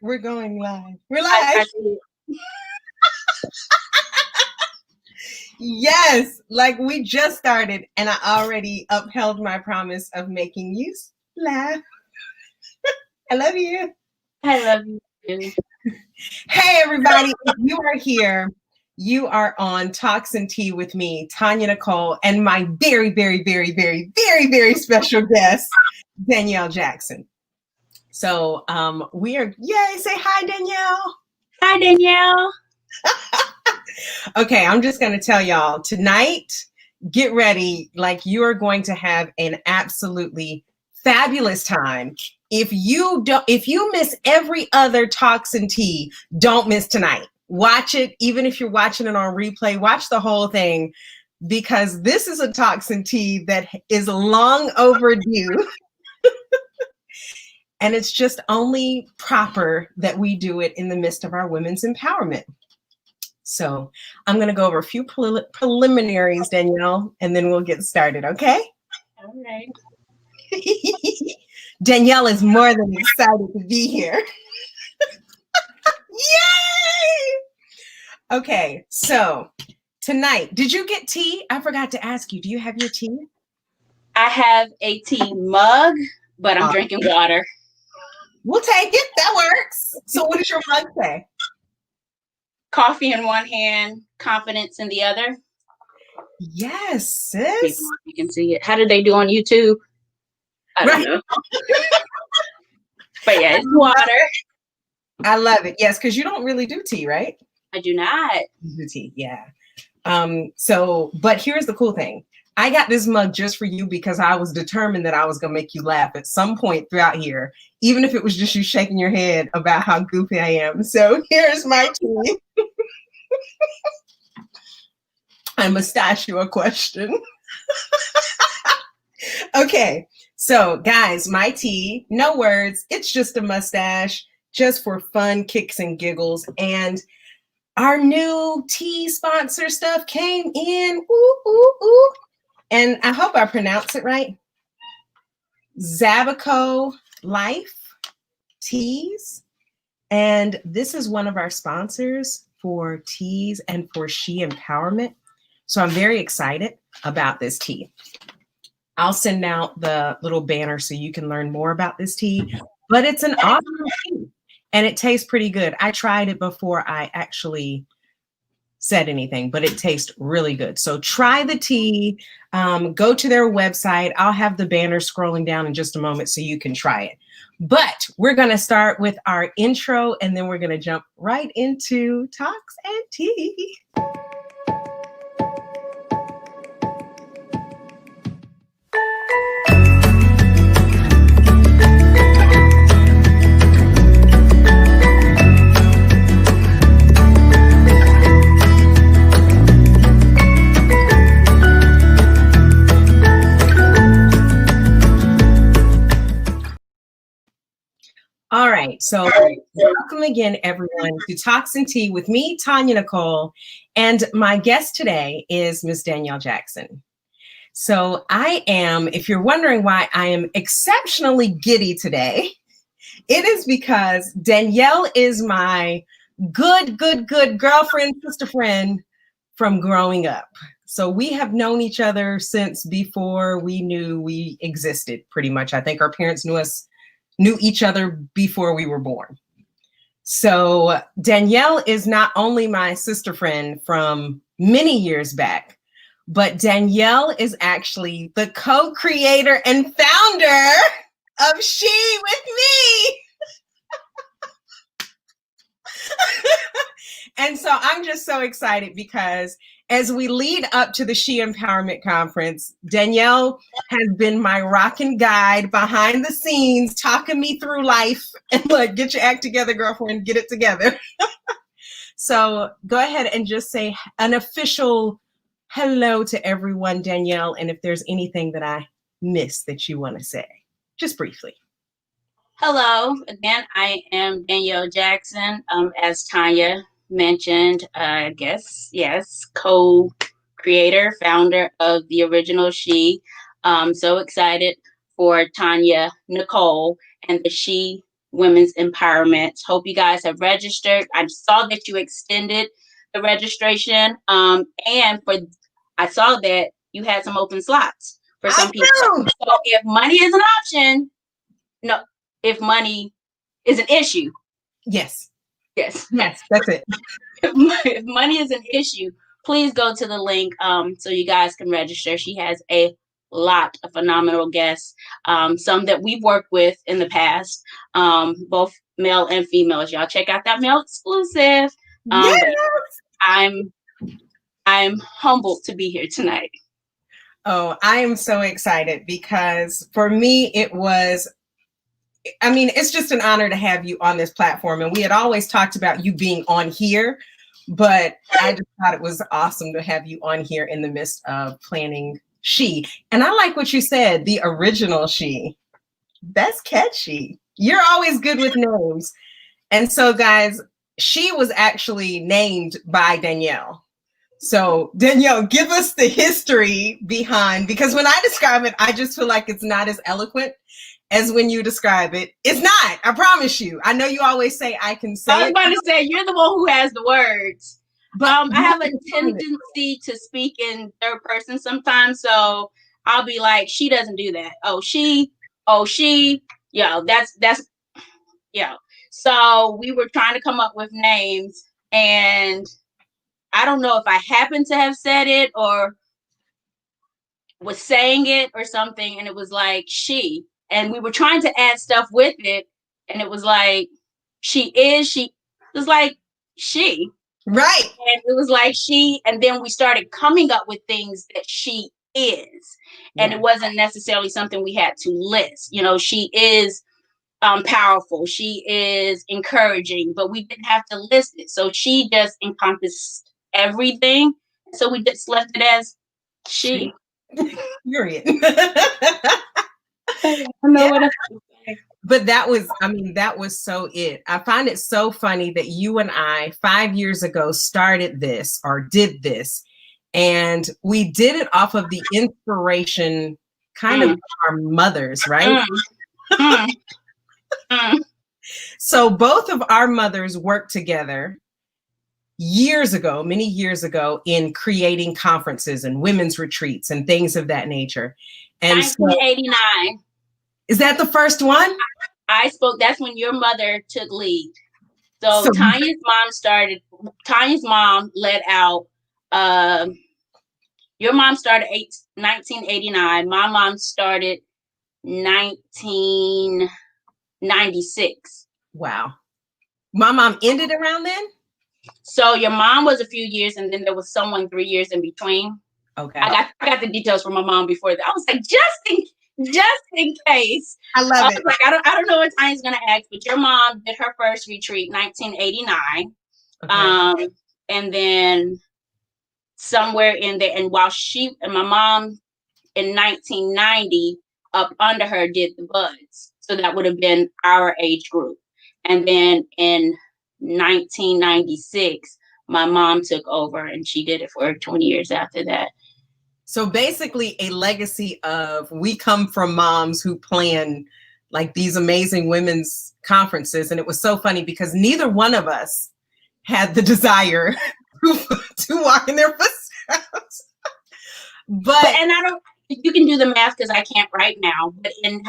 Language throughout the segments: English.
We're going live. We're I live. Yes, like we just started, and I already upheld my promise of making you laugh. I love you. love you too. Hey, everybody! If you are here, you are on Talks and Tea with me, Tonya Nicole, and my very, very, very, very, very, very special guest, Danyielle Jackson. So we are. Yay! Say hi, Danyielle. Hi, Danyielle. Okay, I'm just going to tell y'all tonight, get ready. Like you are going to have an absolutely fabulous time. If you miss every other Talks and Tea, don't miss tonight. Watch it, even if you're watching it on replay, watch the whole thing because this is a Talks and Tea that is long overdue. And it's just only proper that we do it in the midst of our women's empowerment. So I'm going to go over a few preliminaries, Danyielle, and then we'll get started, okay? All right. Danyielle is more than excited to be here. Yay! Okay, so tonight, did you get tea? I forgot to ask you, do you have your tea? I have a tea mug, but I'm drinking water. We'll take it. That works. So what does your mug say? Coffee in one hand, confidence in the other. Yes, sis. You can see it. How did they do on YouTube? I don't know. But yeah, it's water. I love it. Yes, because you don't really do tea, right? I do not. You do tea, yeah. But here's the cool thing. I got this mug just for you because I was determined that I was going to make you laugh at some point throughout here, even if it was just you shaking your head about how goofy I am. So here's my tea. I must ask you a question. Okay, so guys, my tea, no words. It's just a mustache, just for fun, kicks and giggles. And our new tea sponsor stuff came in. Ooh, ooh, ooh. And I hope I pronounce it right. Zabico Life Teas. And this is one of our sponsors for teas and for She Empowerment. So I'm very excited about this tea. I'll send out the little banner so you can learn more about this tea. But it's an awesome tea. And it tastes pretty good. I tried it before I actually said anything, but it tastes really good. So try the tea, go to their website. I'll have the banner scrolling down in just a moment so you can try it. But we're going to start with our intro and then we're going to jump right into Talks and Tea. All right, so welcome again, everyone, to Talks and Tea with me, Tonya Nicole, and my guest today is Miss Danyielle Jackson. So I am, if you're wondering why I am exceptionally giddy today, it is because Danyielle is my good girlfriend, sister friend from growing up. So we have known each other since before we knew we existed, pretty much. I think our parents knew each other before we were born. So Danyielle is not only my sister friend from many years back, but Danyielle is actually the co-creator and founder of She with Me. And so I'm just so excited because as we lead up to the She Empowerment Conference, Danyielle has been my rockin' guide behind the scenes, talking me through life and like, get your act together, girlfriend, get it together. So go ahead and just say an official hello to everyone, Danyielle. And if there's anything that I missed that you want to say, just briefly. Hello, again, I am Danyielle Jackson. As Tonya mentioned, I guess, yes, co-creator, founder of the original She. So excited for Tonya Nicole and the She women's empowerment. Hope you guys have registered. I saw that you extended the registration. I saw that you had some open slots for some people. So if money is an option, no, if money is an issue. Yes. Yes. Yes, that's it. If money is an issue, please go to the link so you guys can register. She has a lot of phenomenal guests, some that we've worked with in the past, both male and females. Y'all check out that male exclusive. Yes. I'm humbled to be here tonight. Oh, I am so excited because for me, it's just an honor to have you on this platform. And we had always talked about you being on here, but I just thought it was awesome to have you on here in the midst of planning She. And I like what you said, the original She. That's catchy. You're always good with names. And so, guys, She was actually named by Danyielle. So, Danyielle, give us the history behind, because when I describe it, I just feel like it's not as eloquent as when you describe it. It's not, I promise you. I know you always say I can say it. I was about to say, you're the one who has the words. But I have a tendency to speak in third person sometimes. So I'll be like, she doesn't do that. Oh, she, that's. So we were trying to come up with names, and I don't know if I happened to have said it or was saying it or something. And it was like, she, and we were trying to add stuff with it. And it was like, it was like, she. Right. And it was like she, and then we started coming up with things that she is. And it wasn't necessarily something we had to list. She is powerful. She is encouraging, but we didn't have to list it. So she just encompassed everything. So we just left it as she. Period. I know what I'm saying. But that was so it. I find it so funny that you and I 5 years ago started this or did this. And we did it off of the inspiration kind of our mothers, right? So both of our mothers worked together many years ago, in creating conferences and women's retreats and things of that nature. And 1989. Is that the first one? That's when your mother took lead. So Tanya's mom led out, your mom started 1989. My mom started 1996. Wow. My mom ended around then? So your mom was a few years, and then there was someone 3 years in between. Okay. I got the details from my mom before that. I was like, just in case. I love it. Like, I don't know what Tanya's gonna ask, but your mom did her first retreat 1989. Okay. And then somewhere in there, and while my mom in 1990 up under her did the buds. So that would have been our age group. And then in 1996, my mom took over, and she did it for 20 years after that. So basically a legacy of, we come from moms who plan like these amazing women's conferences. And it was so funny because neither one of us had the desire to walk in their footsteps. But you can do the math because I can't right now, but in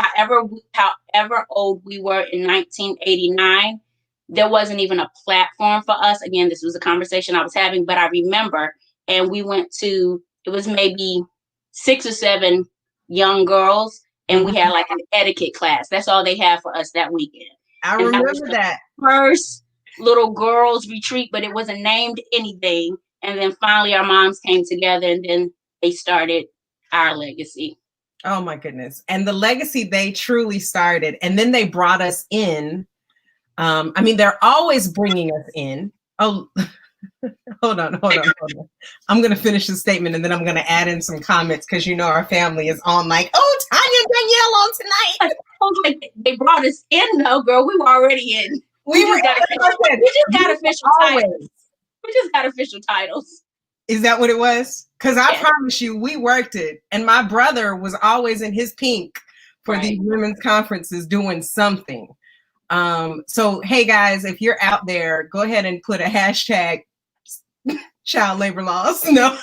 however old we were in 1989, there wasn't even a platform for us. Again, this was a conversation I was having, but I remember, and we went to, it was maybe 6 or 7 young girls, and we had like an etiquette class. That's all they had for us that weekend. I remember that. First little girls retreat, but it wasn't named anything. And then finally our moms came together, and then they started our legacy. Oh my goodness. And the legacy they truly started. And then they brought us in. They're always bringing us in. Oh, hold on. I'm going to finish the statement, and then I'm going to add in some comments because our family is on like, oh, Tonya and Danyielle on tonight. I was like, they brought us in. No, girl, we were already in. We just got official titles. Is that what it was? Because I promise you, we worked it. And my brother was always in his pink for these women's conferences doing something. So, hey guys, if you're out there, go ahead and put a hashtag child labor laws. No,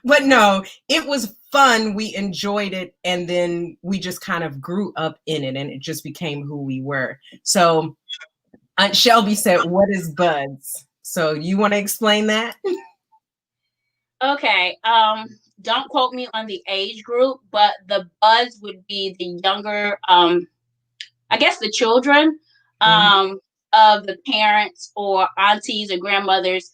but no, it was fun. We enjoyed it. And then we just kind of grew up in it and it just became who we were. So Aunt Shelby said, what is buds? So you want to explain that? Okay. Don't quote me on the age group, but the buds would be the younger, I guess the children of the parents or aunties or grandmothers.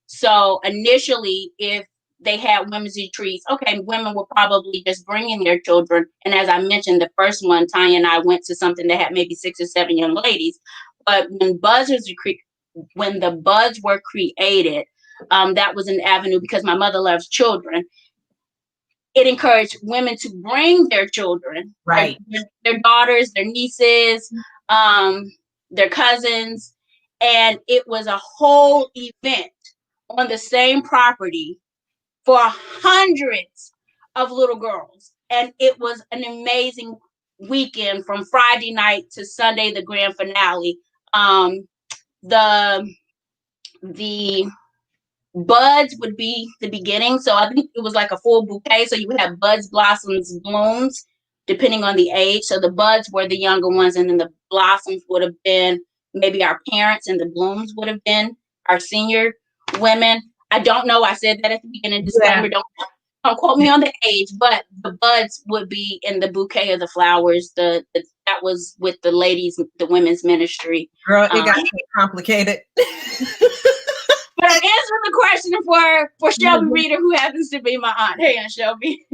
So initially, if they had women's retreats, okay, women were probably just bringing their children. And as I mentioned, the first one, Tonya and I went to something that had maybe 6 or 7 young ladies. But when the buds were created, that was an avenue because my mother loves children. It encouraged women to bring their children, right, their daughters, their nieces, their cousins, and it was a whole event on the same property for hundreds of little girls. And it was an amazing weekend from Friday night to Sunday, the grand finale. The buds would be the beginning. So I think it was like a full bouquet. So you would have buds, blossoms, blooms, depending on the age. So the buds were the younger ones, and then the blossoms would have been maybe our parents, and the blooms would have been our senior women. I don't know. I said that at the beginning. Disclaimer, don't quote me on the age, but the buds would be in the bouquet of the flowers. That was with the ladies, the women's ministry. Girl, it got complicated. But I answered the question for Shelby Reader, who happens to be my aunt. Hey, Aunt Shelby.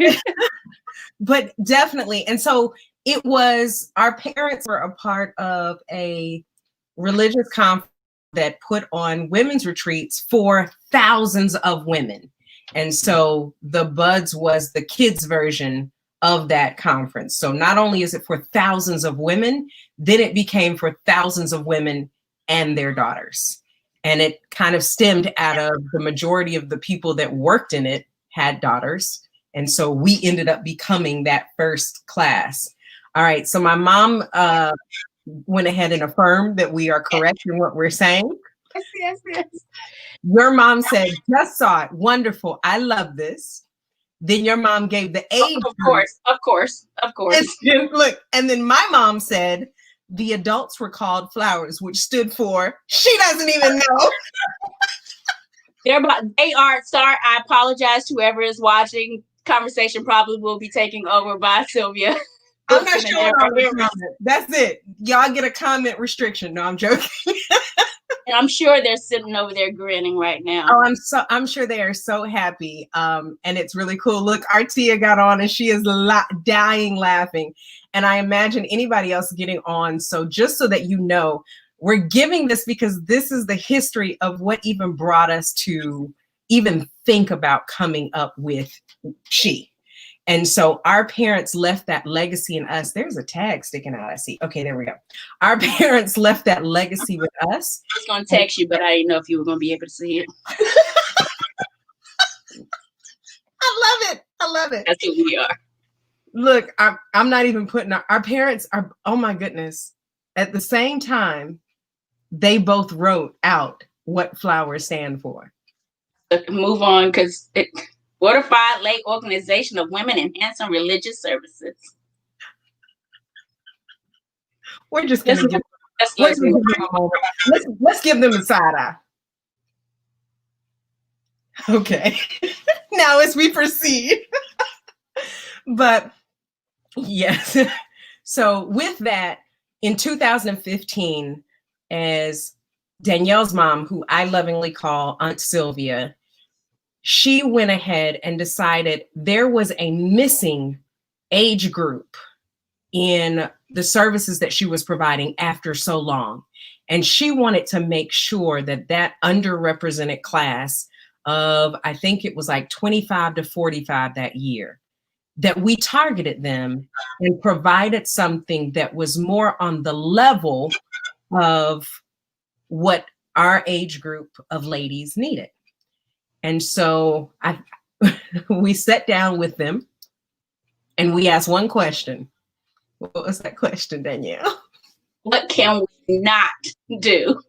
But definitely. And so it was, our parents were a part of a religious conference that put on women's retreats for thousands of women. And so the Buds was the kids' version of that conference. So not only is it for thousands of women, then it became for thousands of women and their daughters. And it kind of stemmed out of the majority of the people that worked in it had daughters. And so we ended up becoming that first class. All right. So my mom went ahead and affirmed that we are correct in what we're saying. Yes. Your mom said, just saw it. Wonderful. I love this. Then your mom gave the age. Of course. Look, and then my mom said, the adults were called flowers, which stood for, she doesn't even know. They are, sorry, I apologize to whoever is watching. Conversation probably will be taken over by Sylvia. I'm not showing all the comments. That's it. Y'all get a comment restriction. No, I'm joking. And I'm sure they're sitting over there grinning right now. Oh, I'm sure they are so happy. And it's really cool. Look, Artia got on and she is dying laughing. And I imagine anybody else getting on. So just so that you know, we're giving this because this is the history of what even brought us to even think about coming up with she. And so our parents left that legacy in us. There's a tag sticking out, I see. Okay, there we go. Our parents left that legacy with us. I was going to text you, but I didn't know if you were going to be able to see it. I love it. That's who we are. Look, I'm not even putting our parents are, oh my goodness. At the same time, they both wrote out what flowers stand for. Move on, because Fortified Lake Organization of Women Enhancing Religious Services. We're just going to give let's give them a side eye. Okay. Now as we proceed. But yes. So with that, in 2015, as Danielle's mom, who I lovingly call Aunt Sylvia, she went ahead and decided there was a missing age group in the services that she was providing after so long. And she wanted to make sure that that underrepresented class of, I think it was like 25 to 45 that year, that we targeted them and provided something that was more on the level of what our age group of ladies needed. And so we sat down with them and we asked one question. What was that question, Danyielle? What can we not do?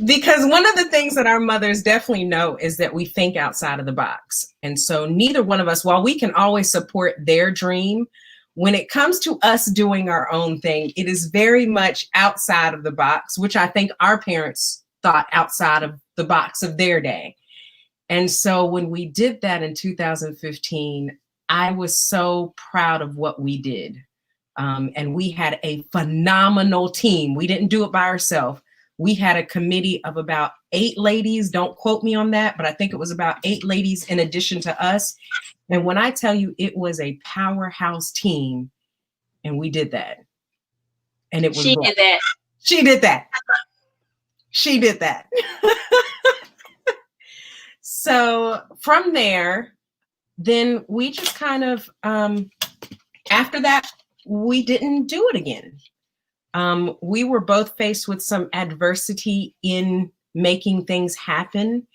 Because one of the things that our mothers definitely know is that we think outside of the box. And so neither one of us, while we can always support their dream, when it comes to us doing our own thing, it is very much outside of the box, which I think our parents thought outside of the box of their day. And so when we did that in 2015, I was so proud of what we did. And we had a phenomenal team. We didn't do it by ourselves. We had a committee of about 8 ladies. Don't quote me on that, but I think it was about 8 ladies in addition to us. And when I tell you it was a powerhouse team, and we did that. And it was She did that. She did that. She did that. So from there, then we just kind of, after that, we didn't do it again. We were both faced with some adversity in making things happen.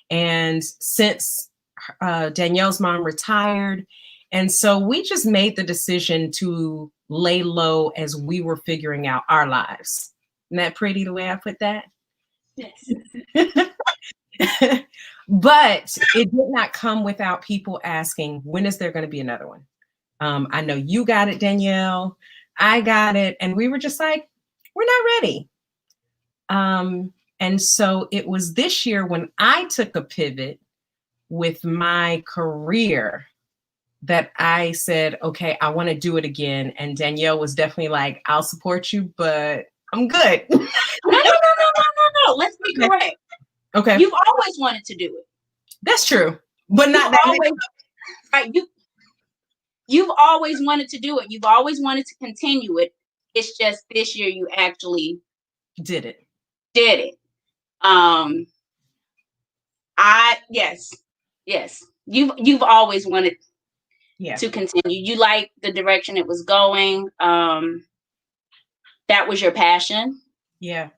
And since Danielle's mom retired, and so we just made the decision to lay low as we were figuring out our lives. Isn't that pretty the way I put that? Yes. But it did not come without people asking, when is there going to be another one? I know you got it, Danyielle. I got it. And we were just like, we're not ready. And so it was this year when I took a pivot with my career that I said, okay, I want to do it again. And Danyielle was definitely like, I'll support you, but I'm good. No. Let's be correct. Okay. You've always wanted to do it. That's true. But not that always, right. You've always wanted to do it. You've always wanted to continue it. It's just this year you actually did it. Yes. You've always wanted to continue. You like the direction it was going. That was your passion. Yeah.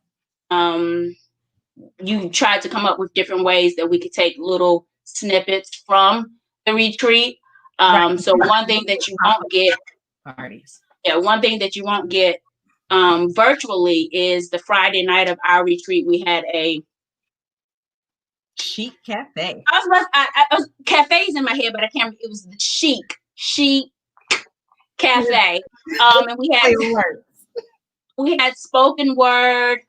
You tried to come up with different ways that we could take little snippets from the retreat. Right. So one thing that you won't get parties. Yeah, one thing that you won't get virtually is the Friday night of our retreat. We had a chic cafe. I was cafes in my head, but I can't. It was the chic cafe. And we had spoken word.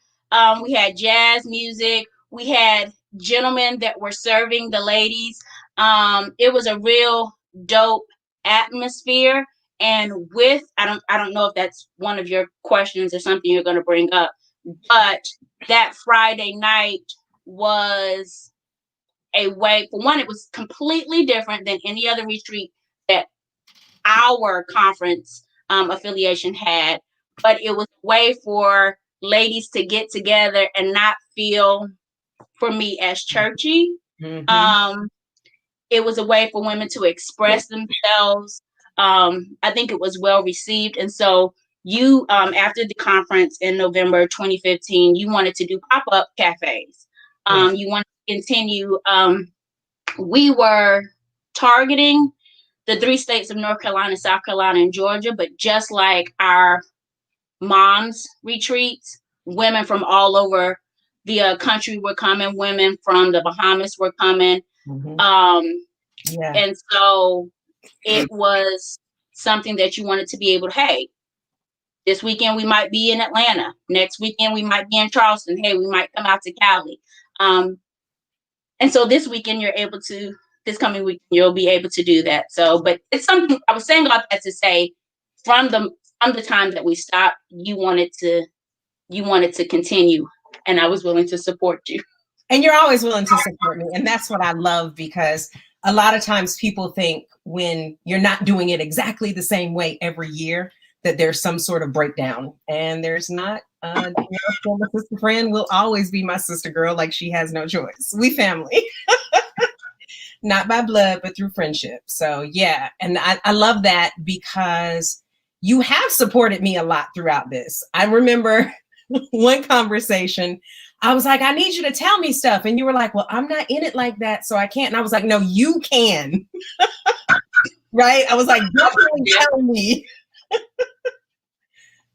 We had jazz music. We had gentlemen that were serving the ladies. It was a real dope atmosphere. And I don't know if that's one of your questions or something you're going to bring up, but that Friday night was a way, for one, it was completely different than any other retreat that our conference affiliation had, but it was a way for ladies to get together and not feel, for me, as churchy. Mm-hmm. It was a way for women to express themselves. I think it was well received. And so you, after the conference in November 2015, you wanted to do pop-up cafes. You wanted to continue. We were targeting the 3 states of North Carolina, South Carolina, and Georgia, but just like our moms retreats, women from all over the country were coming. Women from the Bahamas were coming. Mm-hmm. And so it was something that you wanted to be able to, hey, this weekend we might be in Atlanta. Next weekend we might be in Charleston. Hey, we might come out to Cali. And so this weekend this coming week, you'll be able to do that. So, but it's something I was saying about that to say, from the time that we stopped, you wanted to continue, and I was willing to support you. And you're always willing to support me. And that's what I love, because a lot of times people think when you're not doing it exactly the same way every year, that there's some sort of breakdown, and there's not. My sister friend will always be my sister girl, like she has no choice. We family. Not by blood, but through friendship. So yeah, and I love that, because you have supported me a lot throughout this. I remember one conversation, I was like, I need you to tell me stuff. And you were like, well, I'm not in it like that, so I can't. And I was like, no, you can. right? I was like, definitely tell me.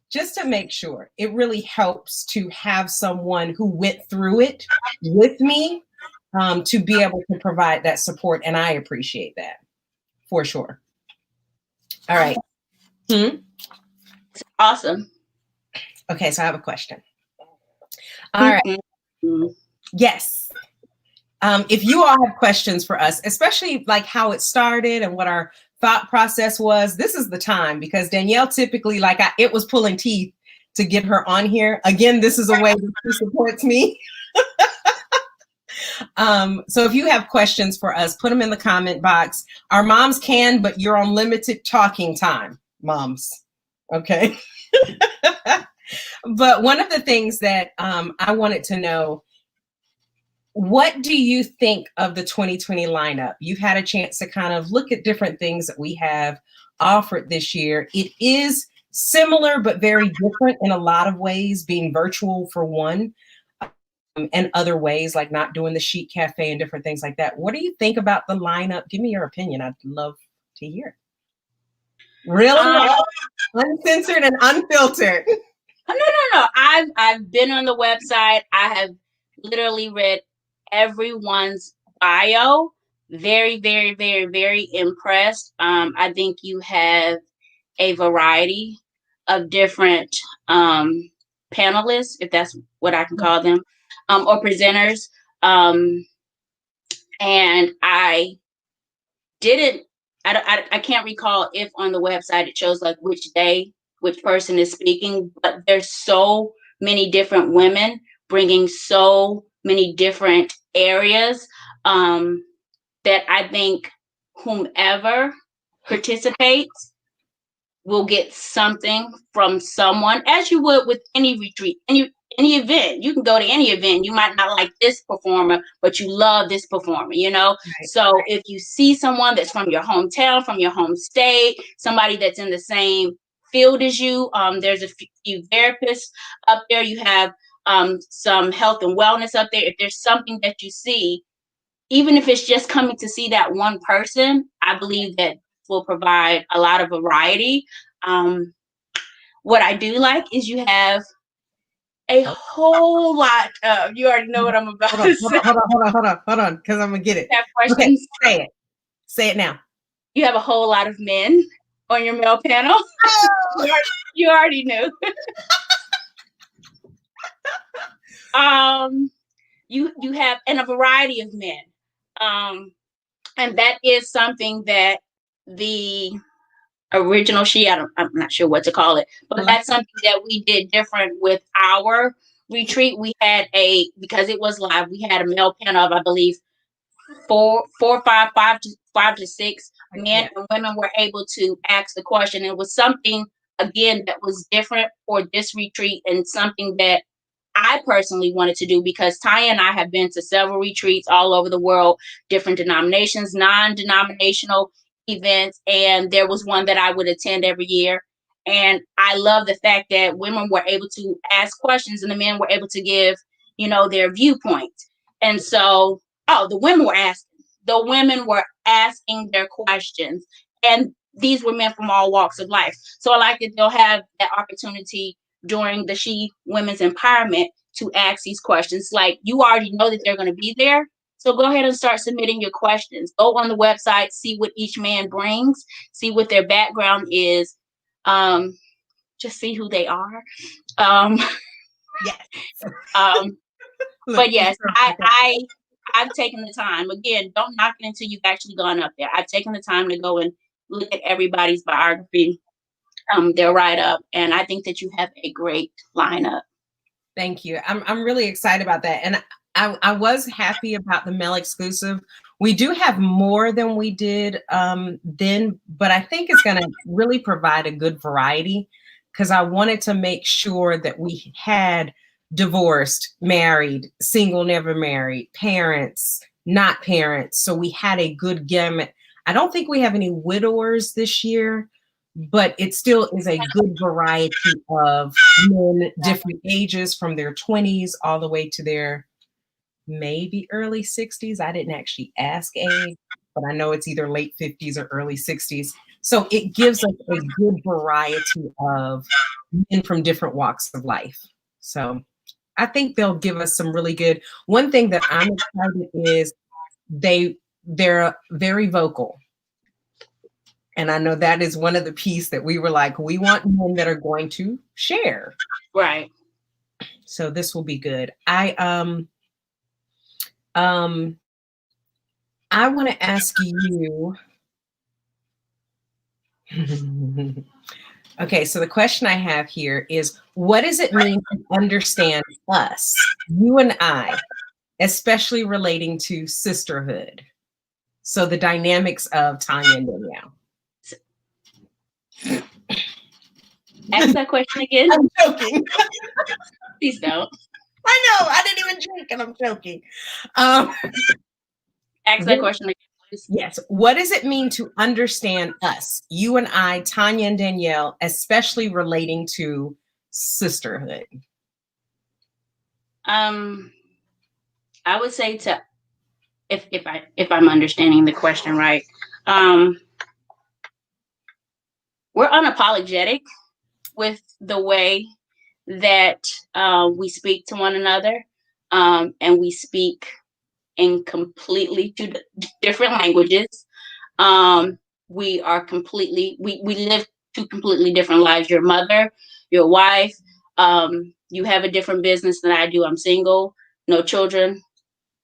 Just to make sure. It really helps to have someone who went through it with me, to be able to provide that support. And I appreciate that for sure. All right. Awesome. Okay, so I have a question. All right. Mm-hmm. Yes. If you all have questions for us, especially like how it started and what our thought process was, this is the time, because Danyielle typically, it was pulling teeth to get her on here. Again, this is a way that she supports me. So if you have questions for us, put them in the comment box. Our moms can, but you're on limited talking time, moms. Okay. But one of the things that I wanted to know, what do you think of the 2020 lineup? You've had a chance to kind of look at different things that we have offered this year. It is similar, but very different in a lot of ways, being virtual for one, and other ways, like not doing the Chic Cafe and different things like that. What do you think about the lineup? Give me your opinion. I'd love to hear. Really? Uncensored and unfiltered. No. I've been on the website. I have literally read everyone's bio. Very, very, very, very impressed. I think you have a variety of different panelists, if that's what I can call them, or presenters. And I didn't, I can't recall if on the website it shows like which day, which person is speaking, but there's so many different women bringing so many different areas, that I think whomever participates will get something from someone, as you would with any retreat, any event. You can go to any event. You might not like this performer, but you love this performer, you know? Right. So if you see someone that's from your hometown, from your home state, somebody that's in the same field as you, there's a few therapists up there. You have some health and wellness up there. If there's something that you see, even if it's just coming to see that one person, I believe that will provide a lot of variety. What I do like is you have a whole lot of, you already know what I'm about to say. Hold on, because I'm going to get it. Have questions? Okay, say it now. You have a whole lot of men on your male panel. You already knew. You have, and a variety of men. And that is something that the original I'm not sure what to call it, but that's something that we did different with our retreat. We had because it was live, we had a male panel of, I believe, five to six men, and women were able to ask the question. It was something, again, that was different for this retreat, and something that I personally wanted to do, because Tonya and I have been to several retreats all over the world, different denominations, non-denominational events, and there was one that I would attend every year. And I love the fact that women were able to ask questions and the men were able to give, their viewpoint. And so, the women were asking their questions, and these were men from all walks of life. So I like that they'll have that opportunity during the She Women's Empowerment to ask these questions. Like, you already know that they're going to be there, so go ahead and start submitting your questions. Go on the website, see what each man brings, see what their background is, just see who they are. Yes. But yes, I've taken the time. Again, don't knock it until you've actually gone up there. I've taken the time to go and look at everybody's biography, their write-up, and I think that you have a great lineup. Thank you. I'm really excited about that. And I was happy about the male exclusive. We do have more than we did then, but I think it's going to really provide a good variety, because I wanted to make sure that we had divorced, married, single, never married, parents, not parents. So we had a good gamut. I don't think we have any widowers this year, but it still is a good variety of men, different ages, from their 20s all the way to their maybe early 60s. I didn't actually ask age. but I know it's either late 50s or early 60s. So it gives us a good variety of men from different walks of life. So I think they'll give us some really good. One thing that I'm excited is they're very vocal. And I know that is one of the piece that we were like, we want men that are going to share. Right. So this will be good. I want to ask you. Okay, so the question I have here is, what does it mean to understand us, you and I, especially relating to sisterhood? So the dynamics of Tonya and Danyielle. Ask that question again. I'm joking. Please don't. I know, I didn't even drink and I'm joking. Ask that question again, please. Yes. What does it mean to understand us, you and I, Tonya and Danyielle, especially relating to sisterhood? I would say if I'm understanding the question right, we're unapologetic with the way that we speak to one another, and we speak in completely two different languages. We are completely we live two completely different lives. Your mother, your wife, you have a different business than I do. I'm single, no children,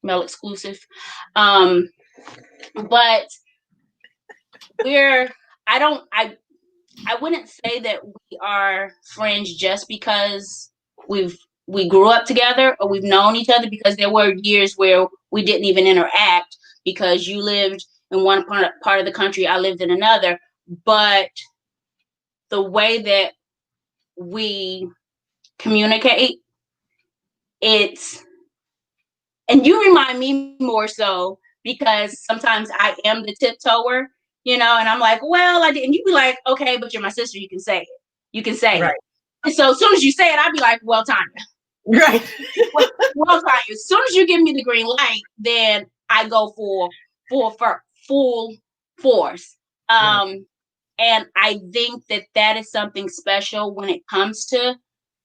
male exclusive. But I wouldn't say that we are friends just because we grew up together or we've known each other, because there were years where we didn't even interact because you lived in one part of the country, I lived in another. But the way that we communicate, and you remind me more so, because sometimes I am the tiptoeer, and I'm like, well, I didn't. You be like, okay, but you're my sister. You can say it. You can say Right. it. And so as soon as you say it, I'd be like, well, Tonya. Right. Well, Tonya, as soon as you give me the green light, then I go for full force. Right. And I think that is something special when it comes to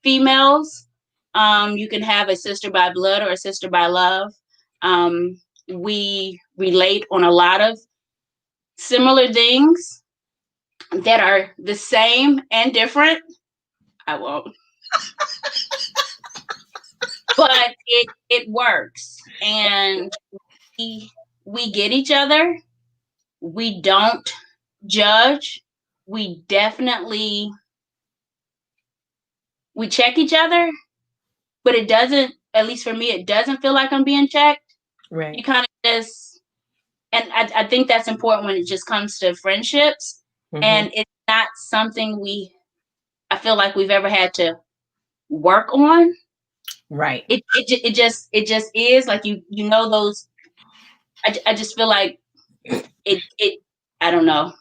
females. You can have a sister by blood or a sister by love. We relate on a lot of similar things that are the same and different. I won't. But it works, and we get each other. We don't judge. We definitely we check each other, but it doesn't, at least for me, it doesn't feel like I'm being checked. Right. You kind of just, and I think that's important when it just comes to friendships. Mm-hmm. And it's not something I feel like we've ever had to work on. Right. It just is like, those, I just feel like it I don't know.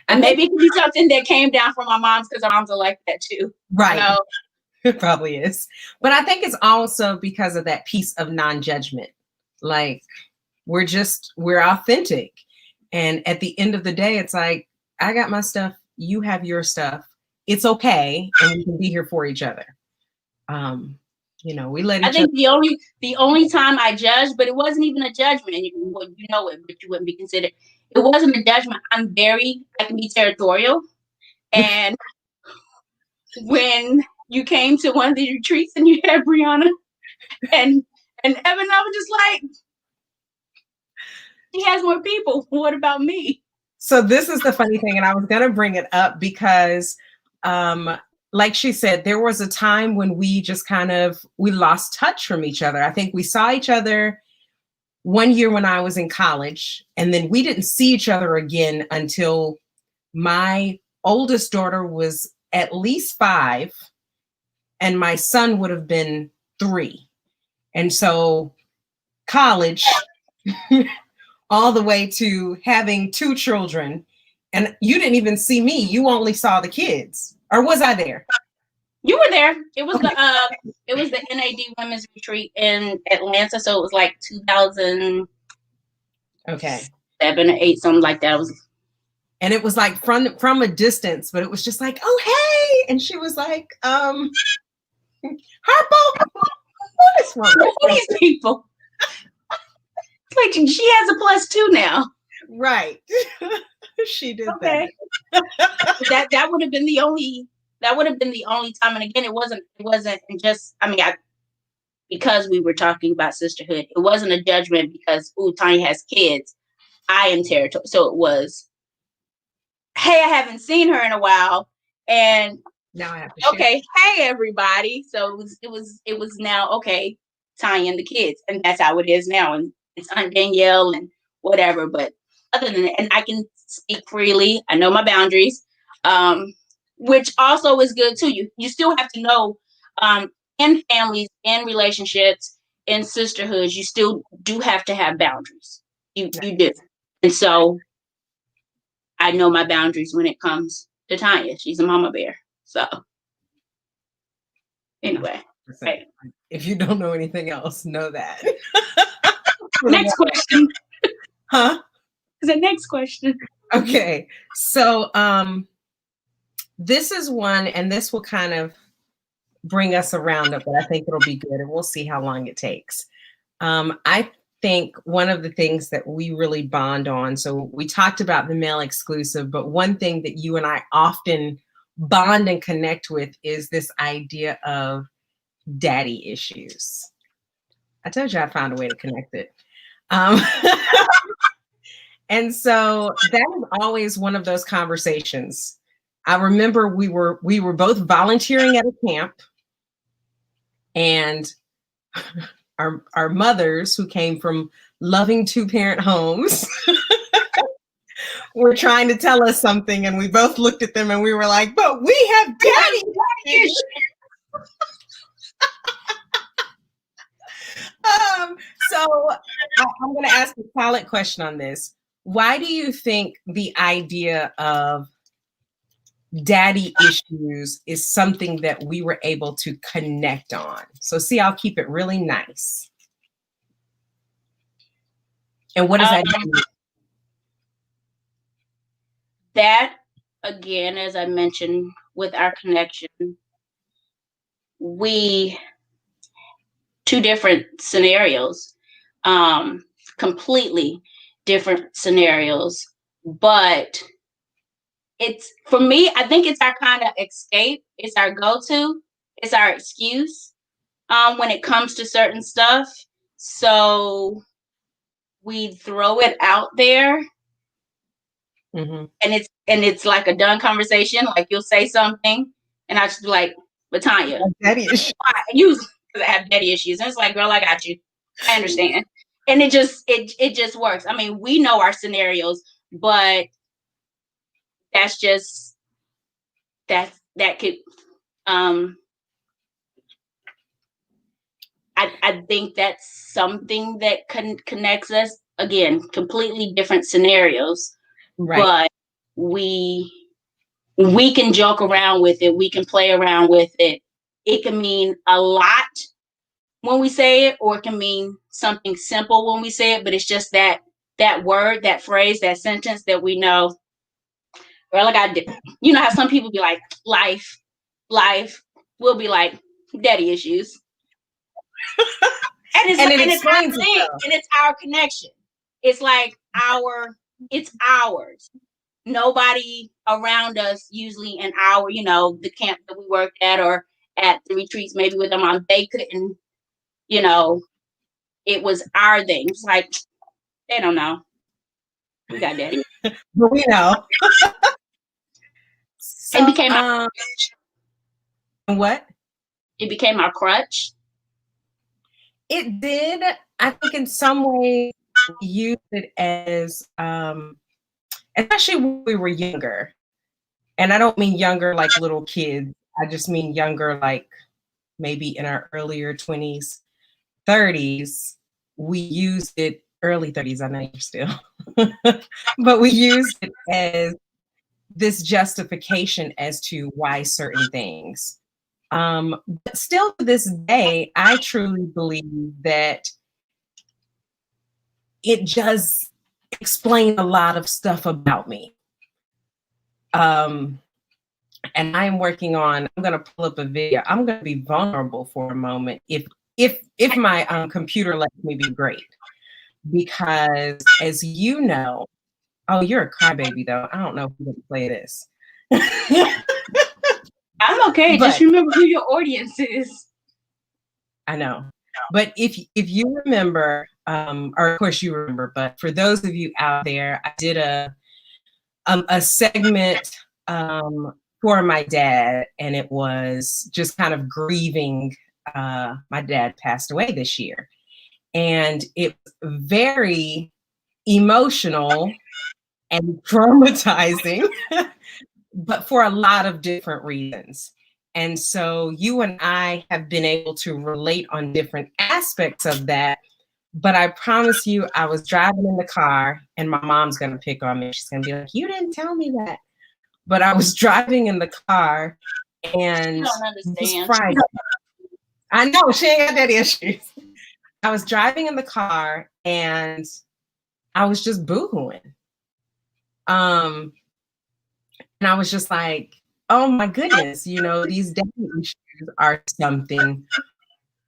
And maybe it could be something that came down from my mom's, because our moms are like that too. Right. It probably is. But I think it's also because of that piece of non-judgment. Like, we're authentic. And at the end of the day, it's like, I got my stuff, you have your stuff. It's okay. And we can be here for each other. We let each other. I think the only time I judged, but it wasn't even a judgment, and you know it, but you wouldn't be considered. It wasn't a judgment. I can be territorial. And when you came to one of the retreats and you had Brianna and Evan, I was just like, she has more people. What about me? So this is the funny thing, and I was going to bring it up because, like she said, there was a time when we just we lost touch from each other. I think we saw each other one year when I was in college, and then we didn't see each other again until my oldest daughter was at least 5, and my son would have been 3. And so college, all the way to having 2 children, and you didn't even see me. You only saw the kids. Or was I there? You were there. It was the NAD Women's Retreat in Atlanta, so it was like 2000. Okay. 7 or 8, something like that. And it was like from a distance, but it was just like, oh, hey. And she was like, Harpo, what is wrong with these people? Like, she has a +2 now. Right. She did that. That would have been the only time. And again, it wasn't just, I mean, because we were talking about sisterhood, it wasn't a judgment because, ooh, Tonya has kids. I am territorial. So it was, hey, I haven't seen her in a while. And now I have to okay, hey everybody. So it was now, okay, Tonya and the kids. And that's how it is now. And it's Aunt Danyielle and whatever. But other than that, and I can speak freely. I know my boundaries. Which also is good too. You still have to know, in families, in relationships, in sisterhoods, you still do have to have boundaries. You do. And so I know my boundaries when it comes to Tonya. She's a mama bear. So anyway. Right. If you don't know anything else, know that. Next question. Huh? The next question. Okay. So this is one, and this will kind of bring us around it, but I think it'll be good, and we'll see how long it takes. I think one of the things that we really bond on, so we talked about the male exclusive, but one thing that you and I often bond and connect with is this idea of daddy issues. I told you I found a way to connect it. And so that was always one of those conversations. I remember we were both volunteering at a camp, and our mothers, who came from loving 2-parent homes, were trying to tell us something, and we both looked at them and we were like, but we have daddy issues. So I'm going to ask a solid question on this. Why do you think the idea of daddy issues is something that we were able to connect on? So see, I'll keep it really nice. And what does that mean? That, again, as I mentioned with our connection, two different scenarios, completely different scenarios, but it's, for me, I think it's our kind of escape. It's our go-to. It's our excuse when it comes to certain stuff. So we throw it out there, and it's like a done conversation. Like, you'll say something, and I just be like, but Tonya, daddy issues. Because I have daddy issues. And it's like, girl, I got you. I understand. And it just works. I mean, we know our scenarios, but that's just that could I think that's something that connects us. Again, completely different scenarios, right? But we can joke around with it. We can play around with it. It can mean a lot when we say it, or it can mean something simple when we say it. But it's just that word, that phrase, that sentence that we know. Or like I did, you know how some people be like, life. We'll be like, daddy issues. And it's our thing, and it's our connection. It's like it's ours. Nobody around us, usually in our, the camp that we worked at, or at the retreats, maybe with them on, they couldn't, it was our thing. It's like, they don't know. We got daddy. But we know. So, it became our what? It became our crutch. It did. I think in some ways we used it as, especially when we were younger. And I don't mean younger like little kids. I just mean younger, like maybe in our earlier 20s, 30s. We used it, early 30s, I know you're still, but we used it as this justification as to why certain things. But still to this day, I truly believe that it just explain a lot of stuff about me. And I'm working on, I'm going to pull up a video. I'm going to be vulnerable for a moment if my computer lets me be great. Because as you know, oh, you're a crybaby though. I don't know if we're going to play this. I'm okay. Just remember who your audience is. I know. But if you remember, or of course you remember, but for those of you out there, I did a segment for my dad, and it was just kind of grieving. My dad passed away this year, and it was very emotional and traumatizing, but for a lot of different reasons. And so you and I have been able to relate on different aspects of that. But I promise you, I was driving in the car, and my mom's going to pick on me. She's going to be like, you didn't tell me that. But I was driving in the car, and You don't understand. Friday. I know, she ain't got that issues. I was driving in the car, and I was just boohooing. And I was just like, oh my goodness, you know, these daddy issues are something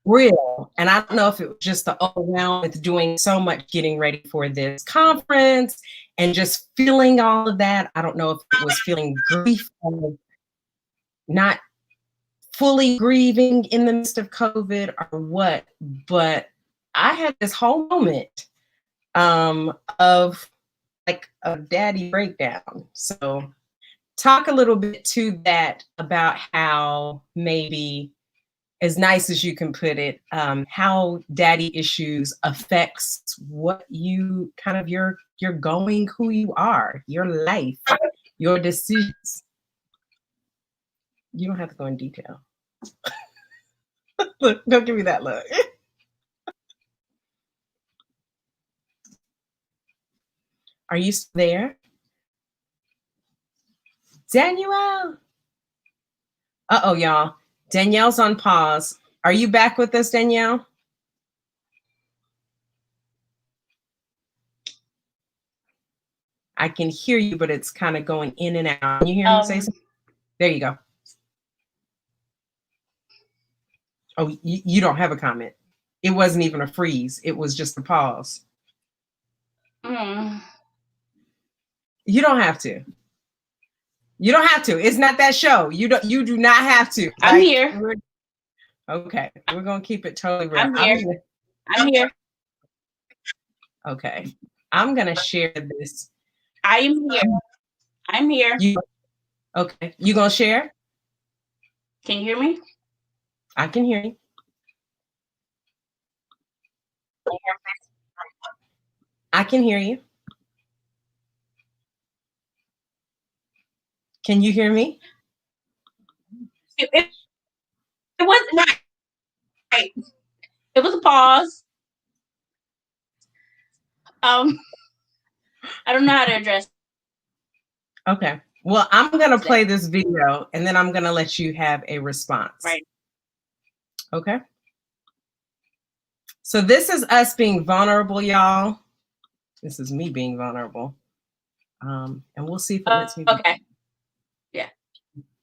real. And I don't know if it was just the overwhelm with doing so much getting ready for this conference and just feeling all of that. I don't know if it was feeling grief of not fully grieving in the midst of COVID or what, but I had this whole moment of like a daddy breakdown. So talk a little bit to that about how maybe, as nice as you can put it, how daddy issues affects what you kind of you're going, who you are, your life, your decisions. You don't have to go in detail. Look, don't give me that look. Are you still there? Danyielle. Uh-oh, y'all. Danielle's on pause. Are you back with us, Danyielle? I can hear you, but it's kind of going in and out. Can you hear me say something? There you go. Oh, you don't have a comment. It wasn't even a freeze. It was just a pause. You don't have to. You don't have to. It's not that show. You do not have to. I'm here. Okay. We're going to keep it totally real. I'm here. Okay. I'm going to share this. I am here. I'm here. Okay. You going to share? Can you hear me? I can hear you. I can hear you. Can you hear me? It wasn't right. It was a pause. I don't know how to address. Okay. Well, I'm going to play this video, and then I'm going to let you have a response. Right. Okay. So this is us being vulnerable, y'all. This is me being vulnerable. And we'll see if it lets me. Okay. Yeah.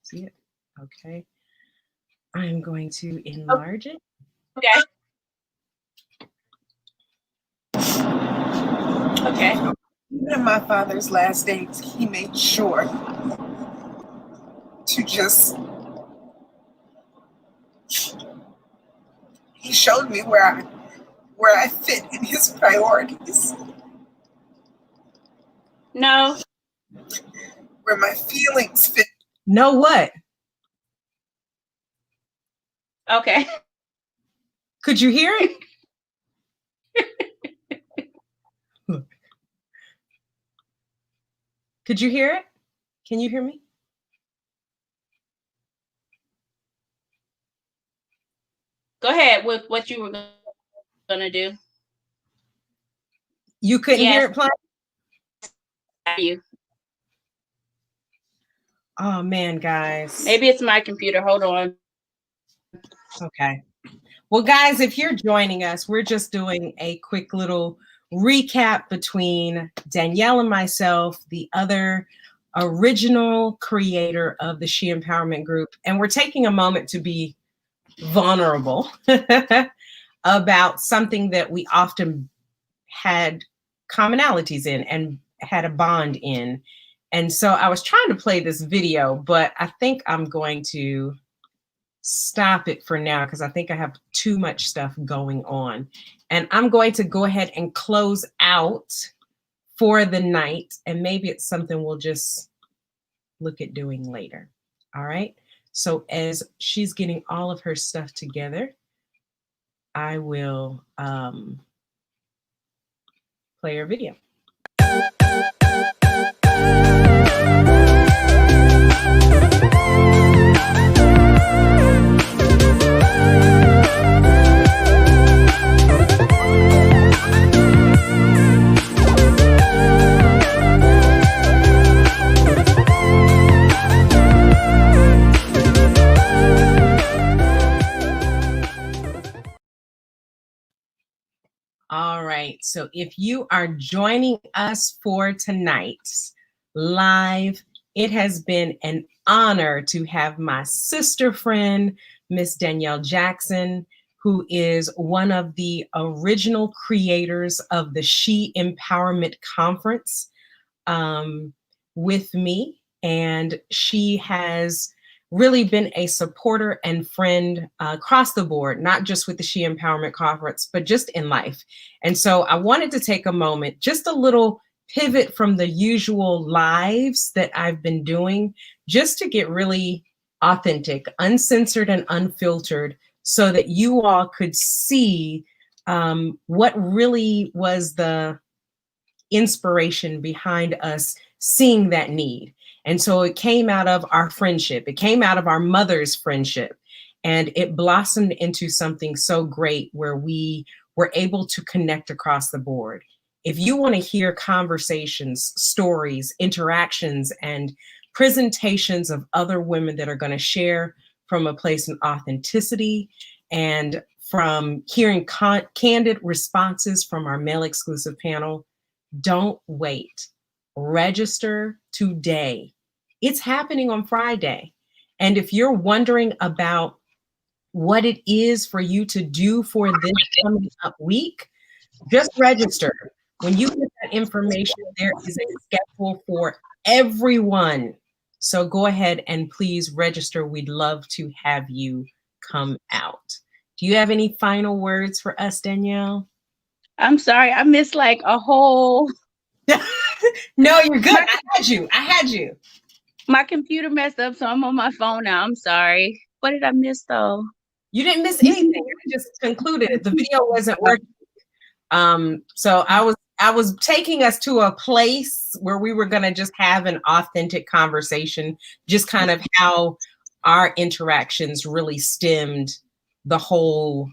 See it? Okay. I'm going to enlarge it. Okay. Okay. Even in my father's last days, he made sure to just, he showed me where I fit in his priorities. No. Where my feelings fit. No what? Okay. Could you hear it? Could you hear it? Can you hear me? Go ahead with what you were gonna do. You couldn't hear it playing? You. Oh man, guys. Maybe it's my computer. Hold on. Okay. Well, guys, if you're joining us, we're just doing a quick little recap between Danyielle and myself, the other original creator of the She Empowerment Group. And we're taking a moment to be vulnerable about something that we often had commonalities in and had a bond in. And so I was trying to play this video, but I think I'm going to stop it for now because I think I have too much stuff going on. And I'm going to go ahead and close out for the night. And maybe it's something we'll just look at doing later. All right. So as she's getting all of her stuff together, I will play her video. All right, so if you are joining us for tonight's live, it has been an honor to have my sister friend, Miss Danyielle Jackson, who is one of the original creators of the She Empowerment Conference, with me. And she has really been a supporter and friend across the board, not just with the She Empowerment Conference, but just in life. And so I wanted to take a moment, just a little pivot from the usual lives that I've been doing, just to get really authentic, uncensored and unfiltered, so that you all could see what really was the inspiration behind us seeing that need. And so it came out of our friendship. It came out of our mother's friendship, and it blossomed into something so great where we were able to connect across the board. If you want to hear conversations, stories, interactions, and presentations of other women that are going to share from a place of authenticity and from hearing candid responses from our male exclusive panel, don't wait. Register today. It's happening on Friday. And if you're wondering about what it is for you to do for this coming up week, just register. When you get that information, there is a schedule for everyone. So go ahead and please register. We'd love to have you come out. Do you have any final words for us, Danyielle? I'm sorry, I missed like a whole. No, you're good. I had you. My computer messed up, so I'm on my phone now. I'm sorry. What did I miss though? You didn't miss anything. I just concluded it. The video wasn't working. So I was taking us to a place where we were going to just have an authentic conversation, just kind of how our interactions really stemmed the whole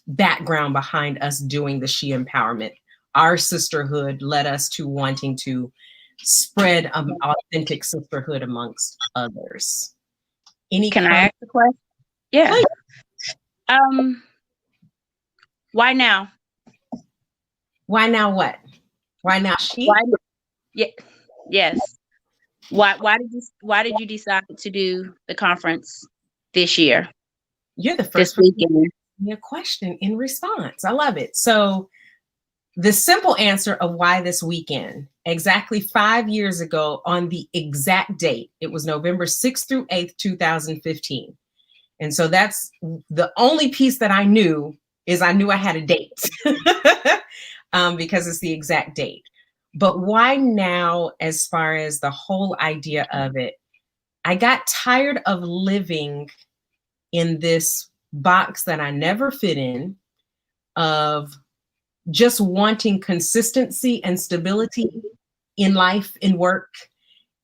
background behind us doing the She Empowerment. Our sisterhood led us to wanting to spread authentic sisterhood amongst others. Can I ask a question? Yeah. Please. Why now? Why now what? Why now she? Yes. Why did you decide to do the conference this year? You're the first one to ask me a question in response. I love it. So the simple answer of why this weekend, exactly 5 years ago on the exact date, it was November 6th through 8th, 2015. And so that's the only piece that I knew is I knew I had a date because it's the exact date. But why now, as far as the whole idea of it? I got tired of living in this box that I never fit in, of just wanting consistency and stability in life, in work,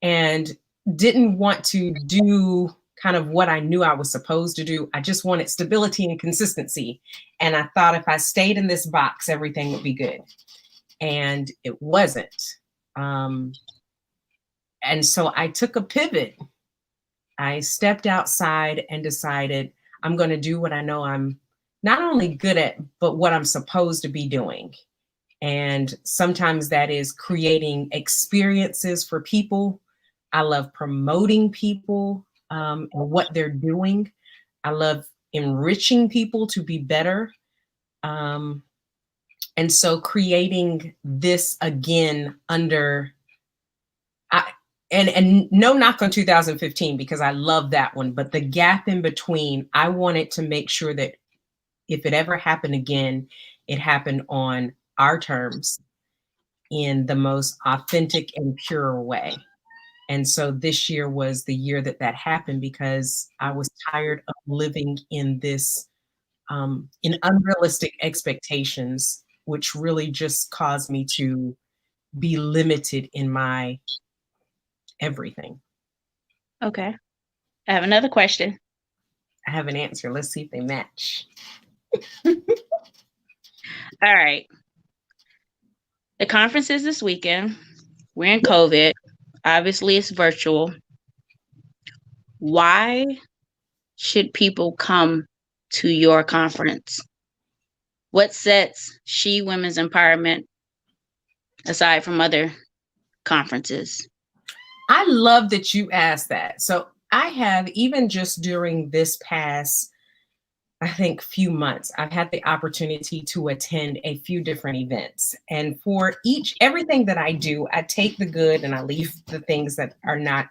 and didn't want to do kind of what I knew I was supposed to do. I just wanted stability and consistency. And I thought if I stayed in this box, everything would be good. And it wasn't. And so I took a pivot. I stepped outside and decided I'm going to do what I know I'm not only good at, but what I'm supposed to be doing. And sometimes that is creating experiences for people. I love promoting people and what they're doing. I love enriching people to be better. And so creating this again under, and no knock on 2015, because I love that one, but the gap in between, I wanted to make sure that if it ever happened again, it happened on our terms in the most authentic and pure way. And so this year was the year that that happened, because I was tired of living in this, in unrealistic expectations, which really just caused me to be limited in my everything. Okay. I have another question. I have an answer. Let's see if they match. All right. The conference is this weekend. We're in COVID. Obviously, it's virtual. Why should people come to your conference? What sets She Women's Empowerment aside from other conferences? I love that you asked that. So I have, even just during this past, I think, few months, I've had the opportunity to attend a few different events. And for everything that I do, I take the good and I leave the things that are not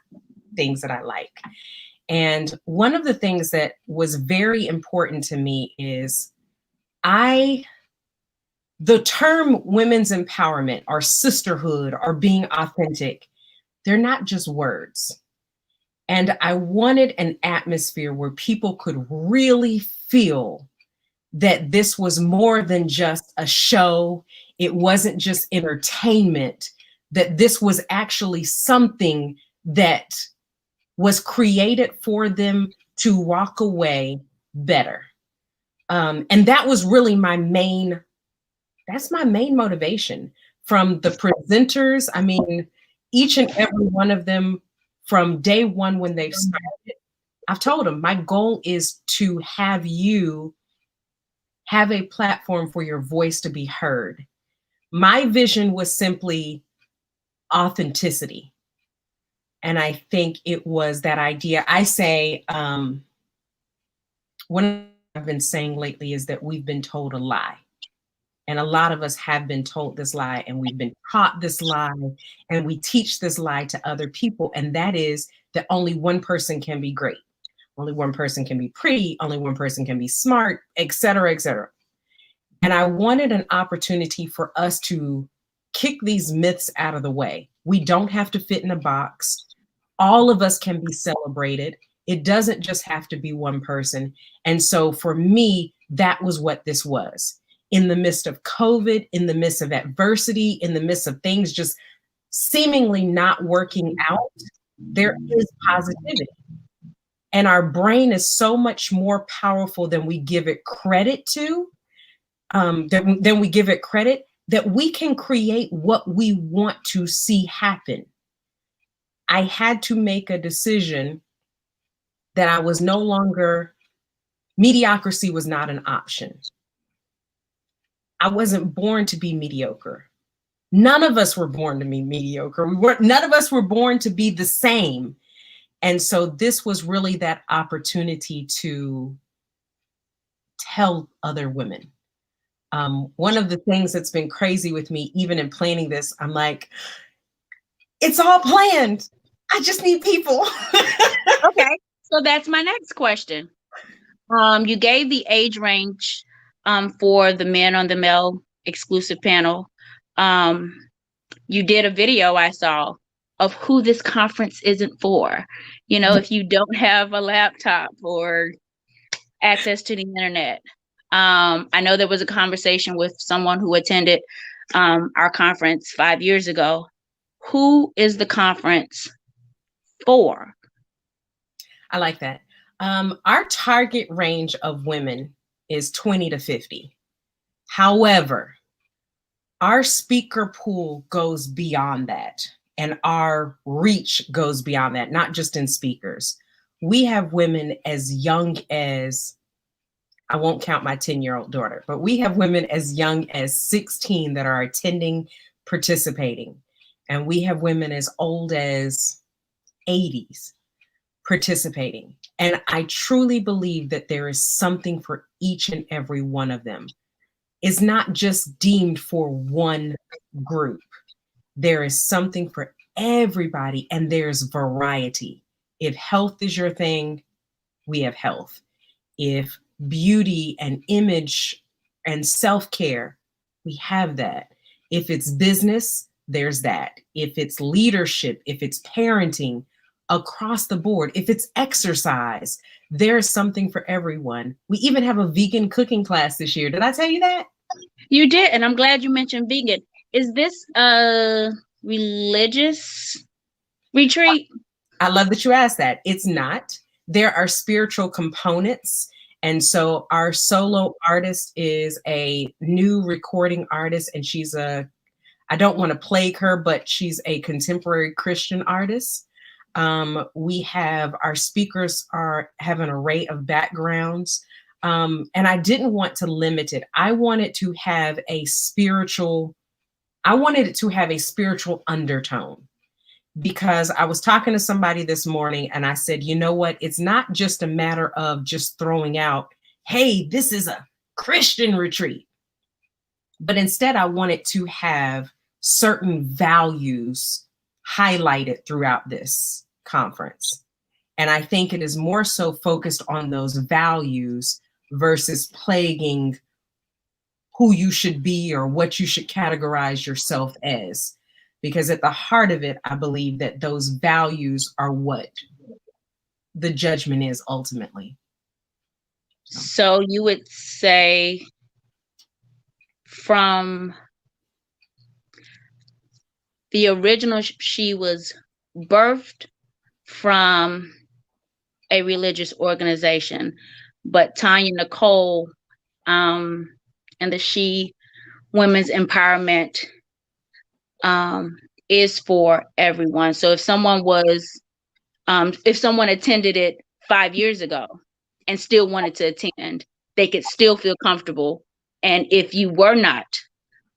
things that I like. And one of the things that was very important to me is the term women's empowerment or sisterhood or being authentic, they're not just words. And I wanted an atmosphere where people could really feel that this was more than just a show. It wasn't just entertainment, that this was actually something that was created for them to walk away better. And that was really that's my main motivation from the presenters. I mean, each and every one of them from day one when they've started, I've told them my goal is to have you have a platform for your voice to be heard. My vision was simply authenticity. And I think it was that idea. I say, what I've been saying lately is that we've been told a lie. And a lot of us have been told this lie, and we've been taught this lie, and we teach this lie to other people. And that is that only one person can be great. Only one person can be pretty. Only one person can be smart, et cetera, et cetera. And I wanted an opportunity for us to kick these myths out of the way. We don't have to fit in a box. All of us can be celebrated. It doesn't just have to be one person. And so for me, that was what this was. In the midst of COVID, in the midst of adversity, in the midst of things just seemingly not working out, there is positivity. And our brain is so much more powerful than we give it credit to, than we give it credit, that we can create what we want to see happen. I had to make a decision that I was no longer, mediocrity was not an option. I wasn't born to be mediocre. None of us were born to be mediocre. None of us were born to be the same. And so this was really that opportunity to tell other women. One of the things that's been crazy with me, even in planning this, I'm like, it's all planned. I just need people. Okay. So that's my next question. You gave the age range for the Men on the Male exclusive panel. You did a video I saw of who this conference isn't for. You know, if you don't have a laptop or access to the internet. I know there was a conversation with someone who attended our conference 5 years ago. Who is the conference for? I like that. Our target range of women is 20 to 50. However, our speaker pool goes beyond that, and our reach goes beyond that, not just in speakers. We have women as young as, I won't count my 10-year-old daughter, but we have women as young as 16 that are attending, participating. And we have women as old as 80s participating. And I truly believe that there is something for each and every one of them. It's not just deemed for one group. There is something for everybody, and there's variety. If health is your thing, we have health. If beauty and image and self-care, we have that. If it's business, there's that. If it's leadership, if it's parenting, across the board, if it's exercise, there's something for everyone. We even have a vegan cooking class this year. Did I tell you that? You did, and I'm glad you mentioned vegan. Is this a religious retreat? I love that you asked that. It's not. There are spiritual components. And so our solo artist is a new recording artist, and I don't want to plague her, but she's a contemporary Christian artist. We have our speakers have an array of backgrounds. And I didn't want to limit it. I wanted it to have a spiritual undertone, because I was talking to somebody this morning and I said, you know what? It's not just a matter of just throwing out, hey, this is a Christian retreat. But instead, I wanted to have certain values highlighted throughout this conference. And I think it is more so focused on those values versus plaguing who you should be or what you should categorize yourself as. Because at the heart of it, I believe that those values are what the judgment is ultimately. So you would say from the original, she was birthed from a religious organization, but Tonya Nicole and the She Women's Empowerment is for everyone. So if someone attended it 5 years ago and still wanted to attend, they could still feel comfortable. And if you were not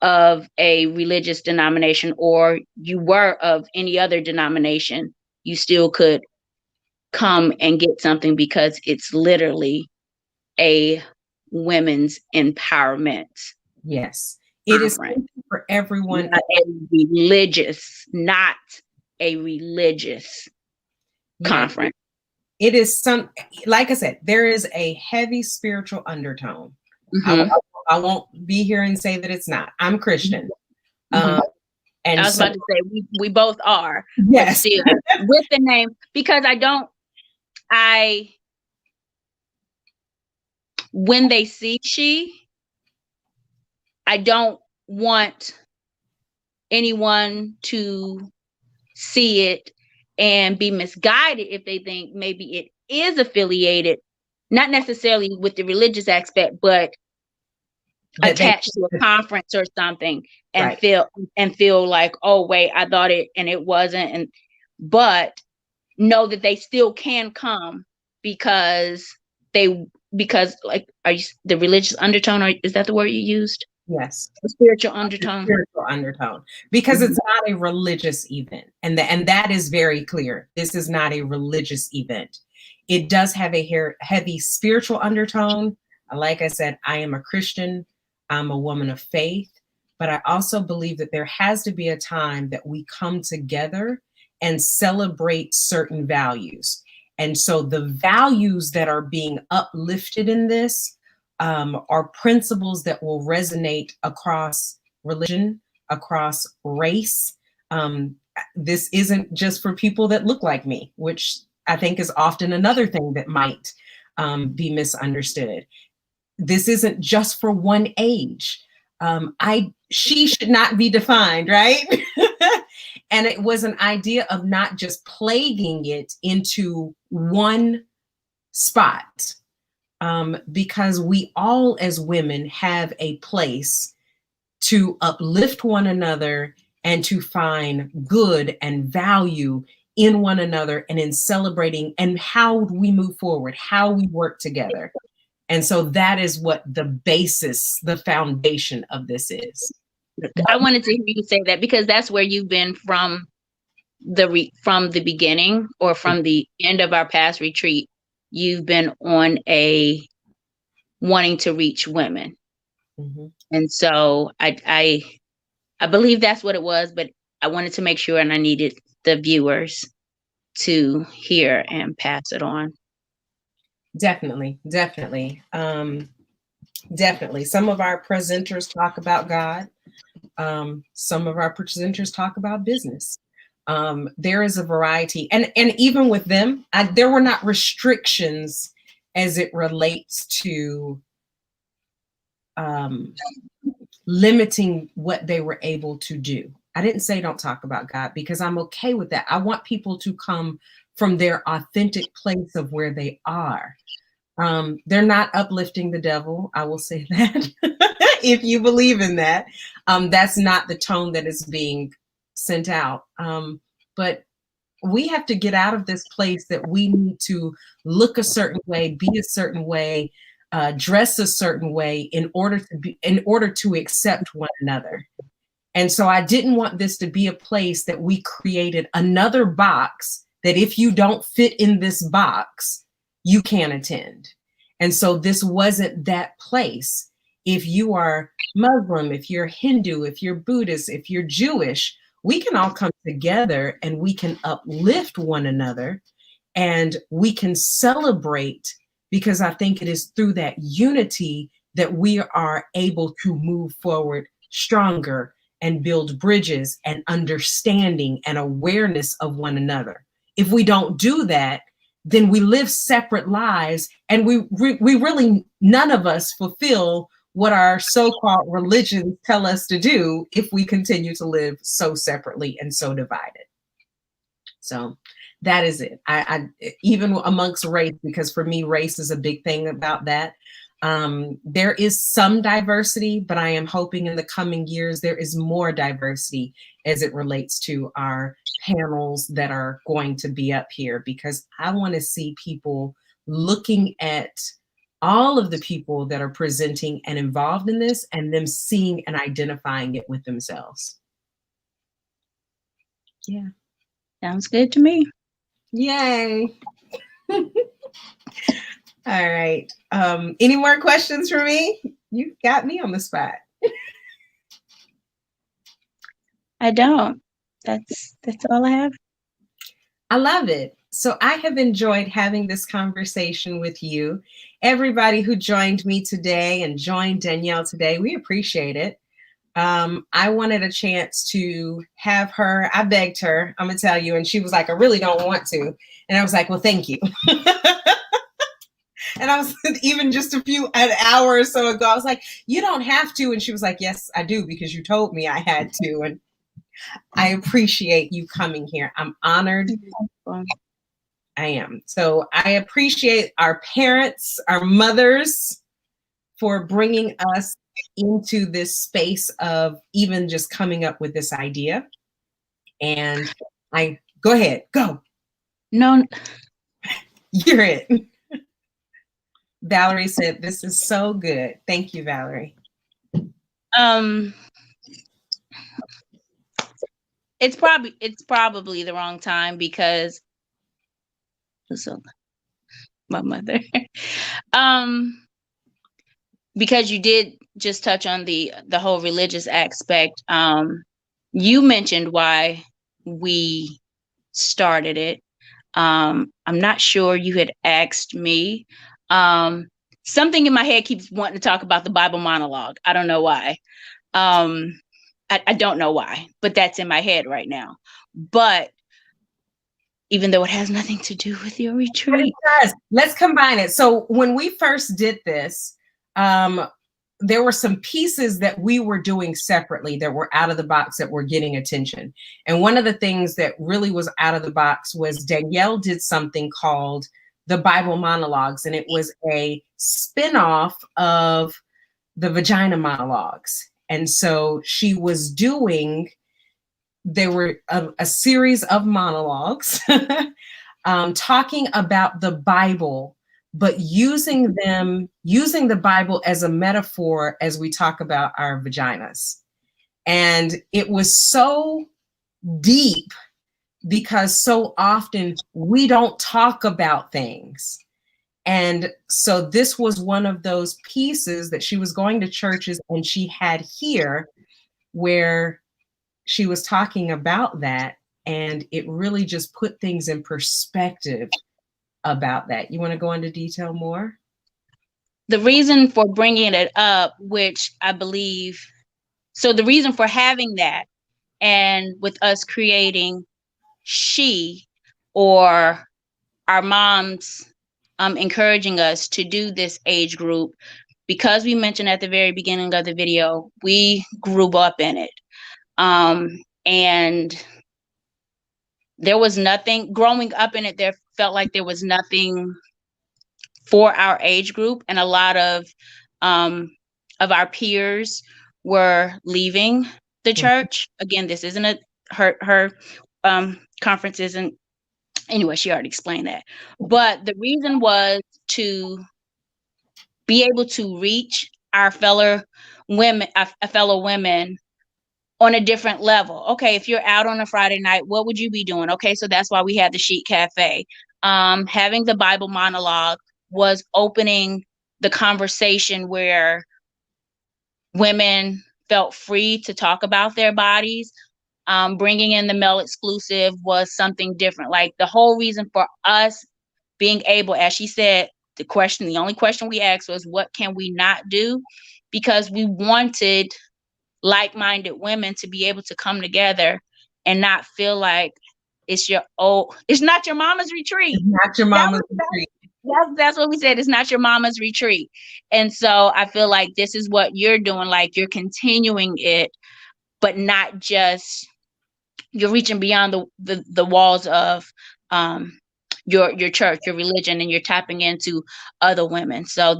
of a religious denomination, or you were of any other denomination, you still could come and get something, because it's literally a women's empowerment. Yes, it is for everyone. Not a religious conference. It is like I said, there is a heavy spiritual undertone. Mm-hmm. I won't be here and say that it's not. I'm Christian. Mm-hmm. And I was about to say we both are. Yes. Still, with the name, because when they see She, I don't want anyone to see it and be misguided if they think maybe it is affiliated, not necessarily with the religious aspect, but attached to a conference or something, and feel like, oh wait, I thought it and it wasn't, but know that they still can come because like, the religious undertone, or is that the word you used? Yes. The spiritual undertone. Spiritual undertone, because it's not a religious event, and that is very clear. This is not a religious event. It does have a heavy spiritual undertone. Like I said, I am a Christian. I'm a woman of faith, but I also believe that there has to be a time that we come together and celebrate certain values. And so the values that are being uplifted in this are principles that will resonate across religion, across race. This isn't just for people that look like me, which I think is often another thing that might be misunderstood. This isn't just for one age. She should not be defined, right? And it was an idea of not just plaguing it into one spot, because we all as women have a place to uplift one another and to find good and value in one another and in celebrating and how we move forward, how we work together. And so that is what the basis, the foundation of this is. I wanted to hear you say that because that's where you've been from the beginning, or from the end of our past retreat. You've been on a wanting to reach women. Mm-hmm. And so I believe that's what it was, but I wanted to make sure, and I needed the viewers to hear and pass it on. Definitely. Definitely. Some of our presenters talk about God. Some of our presenters talk about business. There is a variety. And even with them, there were not restrictions as it relates to limiting what they were able to do. I didn't say don't talk about God, because I'm okay with that. I want people to come from their authentic place of where they are. They're not uplifting the devil. I will say that. If you believe in that, that's not the tone that is being sent out. But we have to get out of this place that we need to look a certain way, be a certain way, dress a certain way in order to accept one another. And so I didn't want this to be a place that we created another box that if you don't fit in this box, you can't attend. And so this wasn't that place. If you are Muslim, if you're Hindu, if you're Buddhist, if you're Jewish, we can all come together and we can uplift one another and we can celebrate, because I think it is through that unity that we are able to move forward stronger and build bridges and understanding and awareness of one another. If we don't do that, then we live separate lives, and we really, none of us fulfill what our so-called religions tell us to do if we continue to live so separately and so divided. So that is it. I even amongst race, because for me, race is a big thing about that. There is some diversity, but I am hoping in the coming years there is more diversity as it relates to our panels that are going to be up here, because I want to see people looking at all of the people that are presenting and involved in this, and them seeing and identifying it with themselves. Yeah. Sounds good to me. Yay. All right. Any more questions for me? You got me on the spot. I don't. That's all I have. I love it. So I have enjoyed having this conversation with you. Everybody who joined me today and joined Danyielle today, we appreciate it. I wanted a chance to have her. I begged her, I'm gonna tell you, and she was like, I really don't want to. And I was like, well, thank you. And I was even just an hour or so ago, I was like, you don't have to. And she was like, yes, I do, because you told me I had to. And I appreciate you coming here. I'm honored. I am. So I appreciate our parents, our mothers, for bringing us into this space of even just coming up with this idea. And go ahead, go. No. You're it. Valerie said, this is so good. Thank you, Valerie. It's probably the wrong time, because my mother. Because you did just touch on the whole religious aspect. You mentioned why we started it. I'm not sure you had asked me. Something in my head keeps wanting to talk about the Bible monologue. I don't know why. I don't know why, but that's in my head right now. But even though it has nothing to do with your retreat. Let's combine it. So when we first did this, there were some pieces that we were doing separately that were out of the box that were getting attention. And one of the things that really was out of the box was Danyielle did something called the Bible monologues. And it was a spinoff of the vagina monologues. And so she was doing, there were a series of monologues talking about the Bible, but using the Bible as a metaphor as we talk about our vaginas. And it was so deep because so often we don't talk about things. And so this was one of those pieces that she was going to churches and she had here where she was talking about that. And it really just put things in perspective about that. You want to go into detail more? The reason for bringing it up, which I believe, so the reason for having that and with us creating She, or our moms encouraging us to do this age group, because we mentioned at the very beginning of the video, we grew up in it. And there was nothing growing up in it. There felt like there was nothing for our age group, and a lot of our peers were leaving the church. Again, this isn't her conference isn't. Anyway, she already explained that. But the reason was to be able to reach our fellow women on a different level. Okay, if you're out on a Friday night, what would you be doing? Okay, so that's why we had the Chic Cafe. Having the Bible monologue was opening the conversation where women felt free to talk about their bodies. Bringing in the male exclusive was something different. Like, the whole reason for us being able, as she said, the only question we asked was, what can we not do? Because we wanted like-minded women to be able to come together and not feel like it's not your mama's retreat. It's not your mama's retreat. That's what we said. It's not your mama's retreat. And so I feel like this is what you're doing. Like, you're continuing it, but not just, you're reaching beyond the walls of your church, your religion, and you're tapping into other women. So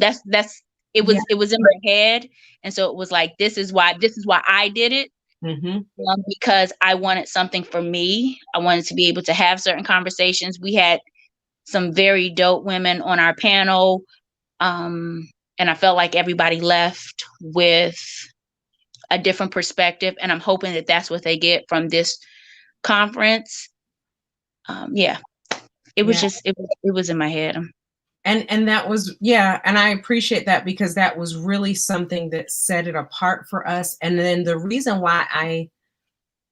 it was in my head. And so it was like, this is why I did it. Because I wanted something for me. I wanted to be able to have certain conversations. We had some very dope women on our panel. And I felt like everybody left with a different perspective. And I'm hoping that that's what they get from this conference. It was in my head. And that was, and I appreciate that, because that was really something that set it apart for us. And then the reason why I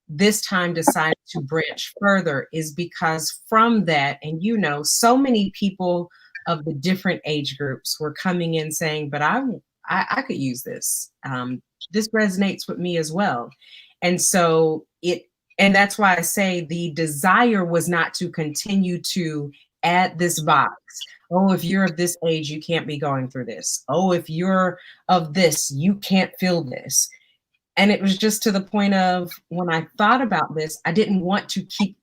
this time decided to branch further is because from that, and so many people of the different age groups were coming in saying, but I could use this. This resonates with me as well. And so and that's why I say the desire was not to continue to add this box. Oh, if you're of this age, you can't be going through this. Oh, if you're of this, you can't feel this. And it was just to the point of, when I thought about this, I didn't want to keep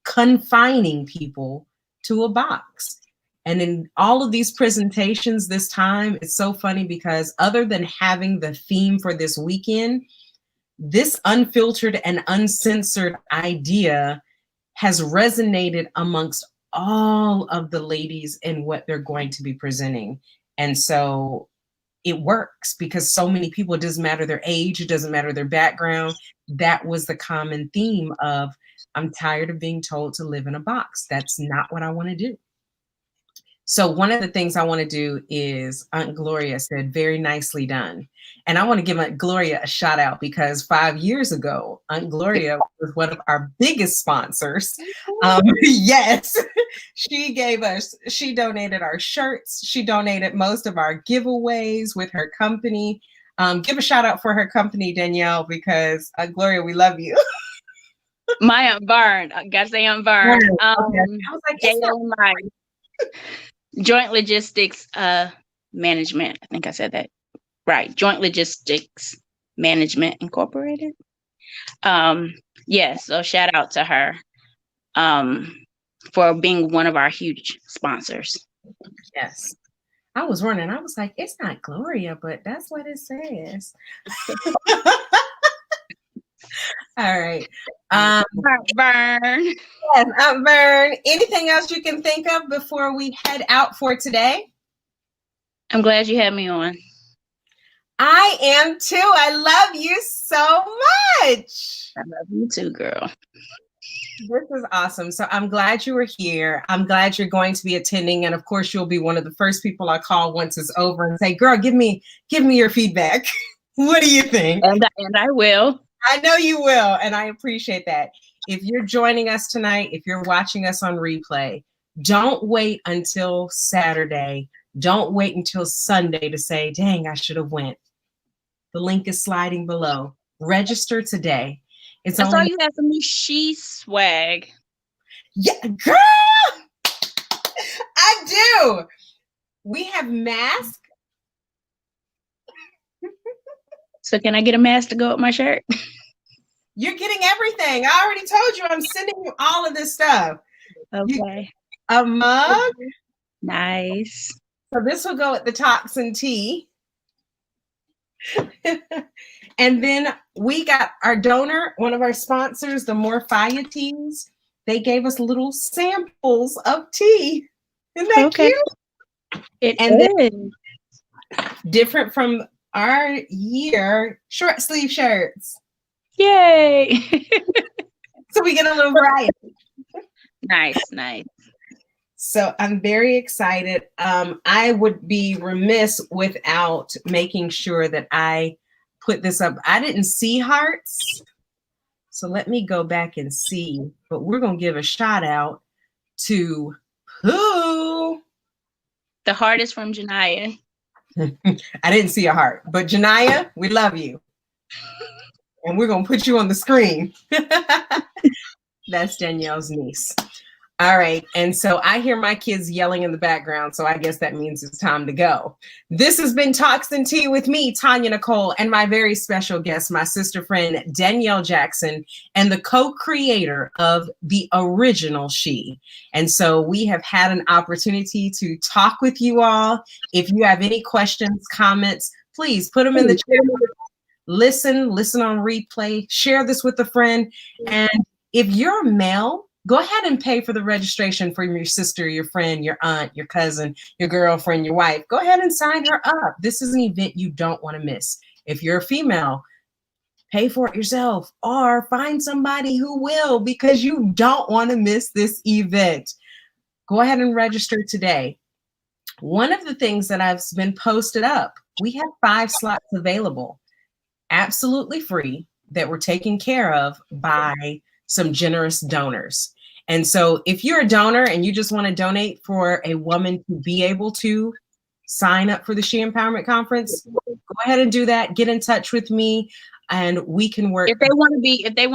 confining people to a box. And in all of these presentations this time, it's so funny because other than having the theme for this weekend, this unfiltered and uncensored idea has resonated amongst all of the ladies in what they're going to be presenting. And so it works because so many people, it doesn't matter their age, it doesn't matter their background. That was the common theme of, I'm tired of being told to live in a box. That's not what I want to do. So one of the things I want to do is, Aunt Gloria said, very nicely done. And I want to give Aunt Gloria a shout out, because 5 years ago, Aunt Gloria was one of our biggest sponsors. Yes, she donated our shirts. She donated most of our giveaways with her company. Give a shout out for her company, Danyielle, because Gloria, we love you. My Aunt Vern, I gotta say Aunt Vern. Okay. I was like, Joint Logistics Management. I think I said that right. Joint Logistics Management Incorporated. So shout out to her for being one of our huge sponsors. Yes. I was running. I was like, it's not Gloria, but that's what it says. All right. Vern. Yes, Vern. Anything else you can think of before we head out for today? I'm glad you had me on. I am too. I love you so much. I love you too, girl. This is awesome. So I'm glad you were here. I'm glad you're going to be attending. And of course, you'll be one of the first people I call once it's over and say, girl, give me your feedback. What do you think? And I will. I know you will. And I appreciate that. If you're joining us tonight, if you're watching us on replay, don't wait until Saturday. Don't wait until Sunday to say, dang, I should have went. The link is sliding below. Register today. I saw you had some new she swag. Yeah, girl, I do. We have masks. So can I get a mask to go with my shirt? You're getting everything. I already told you I'm sending you all of this stuff. Okay. A mug. Nice. So this will go with the toxin tea. And then we got our donor, one of our sponsors, the More Fire Teas. They gave us little samples of tea. Isn't that cute? It and is. Then, different from our year, short sleeve shirts. Yay. So we get a little variety. Nice. So I'm very excited. I would be remiss without making sure that I put this up. I didn't see hearts. So let me go back and see. But we're going to give a shout out to who? The heart is from Janiyah. I didn't see a heart. But Janiyah, we love you. And we're going to put you on the screen. That's Danielle's niece. All right. And so I hear my kids yelling in the background. So I guess that means it's time to go. This has been Toxin Tea with me, Tonya Nicole, and my very special guest, my sister friend, Danyielle Jackson, and the co-creator of the original She. And so we have had an opportunity to talk with you all. If you have any questions, comments, please put them in the chat. Listen on replay, share this with a friend. And if you're a male, go ahead and pay for the registration for your sister, your friend, your aunt, your cousin, your girlfriend, your wife. Go ahead and sign her up. This is an event you don't want to miss. If you're a female, pay for it yourself or find somebody who will, because you don't want to miss this event. Go ahead and register today. One of the things that I've been posted up, we have 5 slots available, absolutely free, that were taken care of by some generous donors. And so if you're a donor and you just want to donate for a woman to be able to sign up for the She Empowerment Conference, go ahead and do that. Get in touch with me and we can work. If they want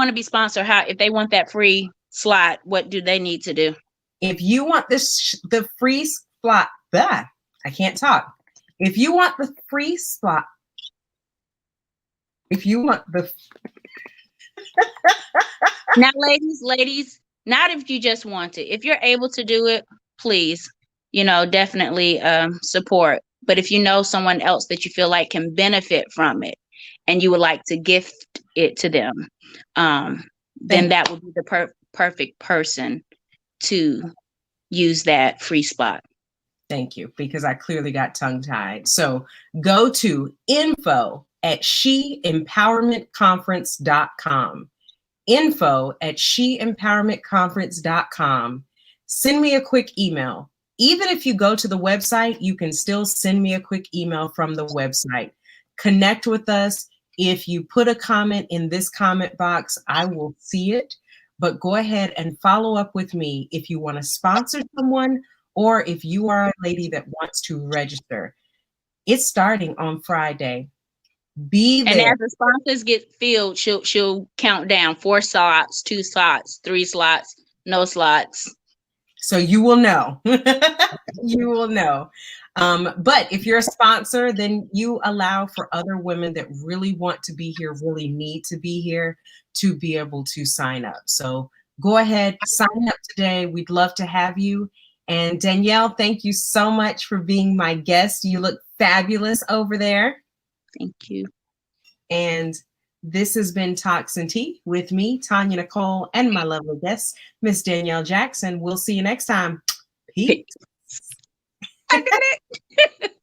to be sponsored, if they want that free slot, what do they need to do? If you want the free slot, I can't talk. If you want the free slot, Now, ladies, not if you just want it. If you're able to do it, please, definitely support. But if you know someone else that you feel like can benefit from it and you would like to gift it to them, then that would be the perfect person to use that free spot. Thank you, because I clearly got tongue-tied. So go to info@sheempowermentconference.com. info@sheempowermentconference.com. Send me a quick email. Even if you go to the website, you can still send me a quick email from the website. Connect with us. If you put a comment in this comment box, I will see it. But go ahead and follow up with me if you want to sponsor someone or if you are a lady that wants to register. It's starting on Friday. Be there. And as the sponsors get filled, she'll count down 4 slots, 2 slots, 3 slots, no slots. So you will know. You will know. But if you're a sponsor, then you allow for other women that really want to be here, really need to be here, to be able to sign up. So go ahead, sign up today. We'd love to have you. And Danyielle, thank you so much for being my guest. You look fabulous over there. Thank you. And this has been Toxin Tea with me, Tonya Nicole, and my lovely guest, Miss Danyielle Jackson. We'll see you next time. Peace. I did it.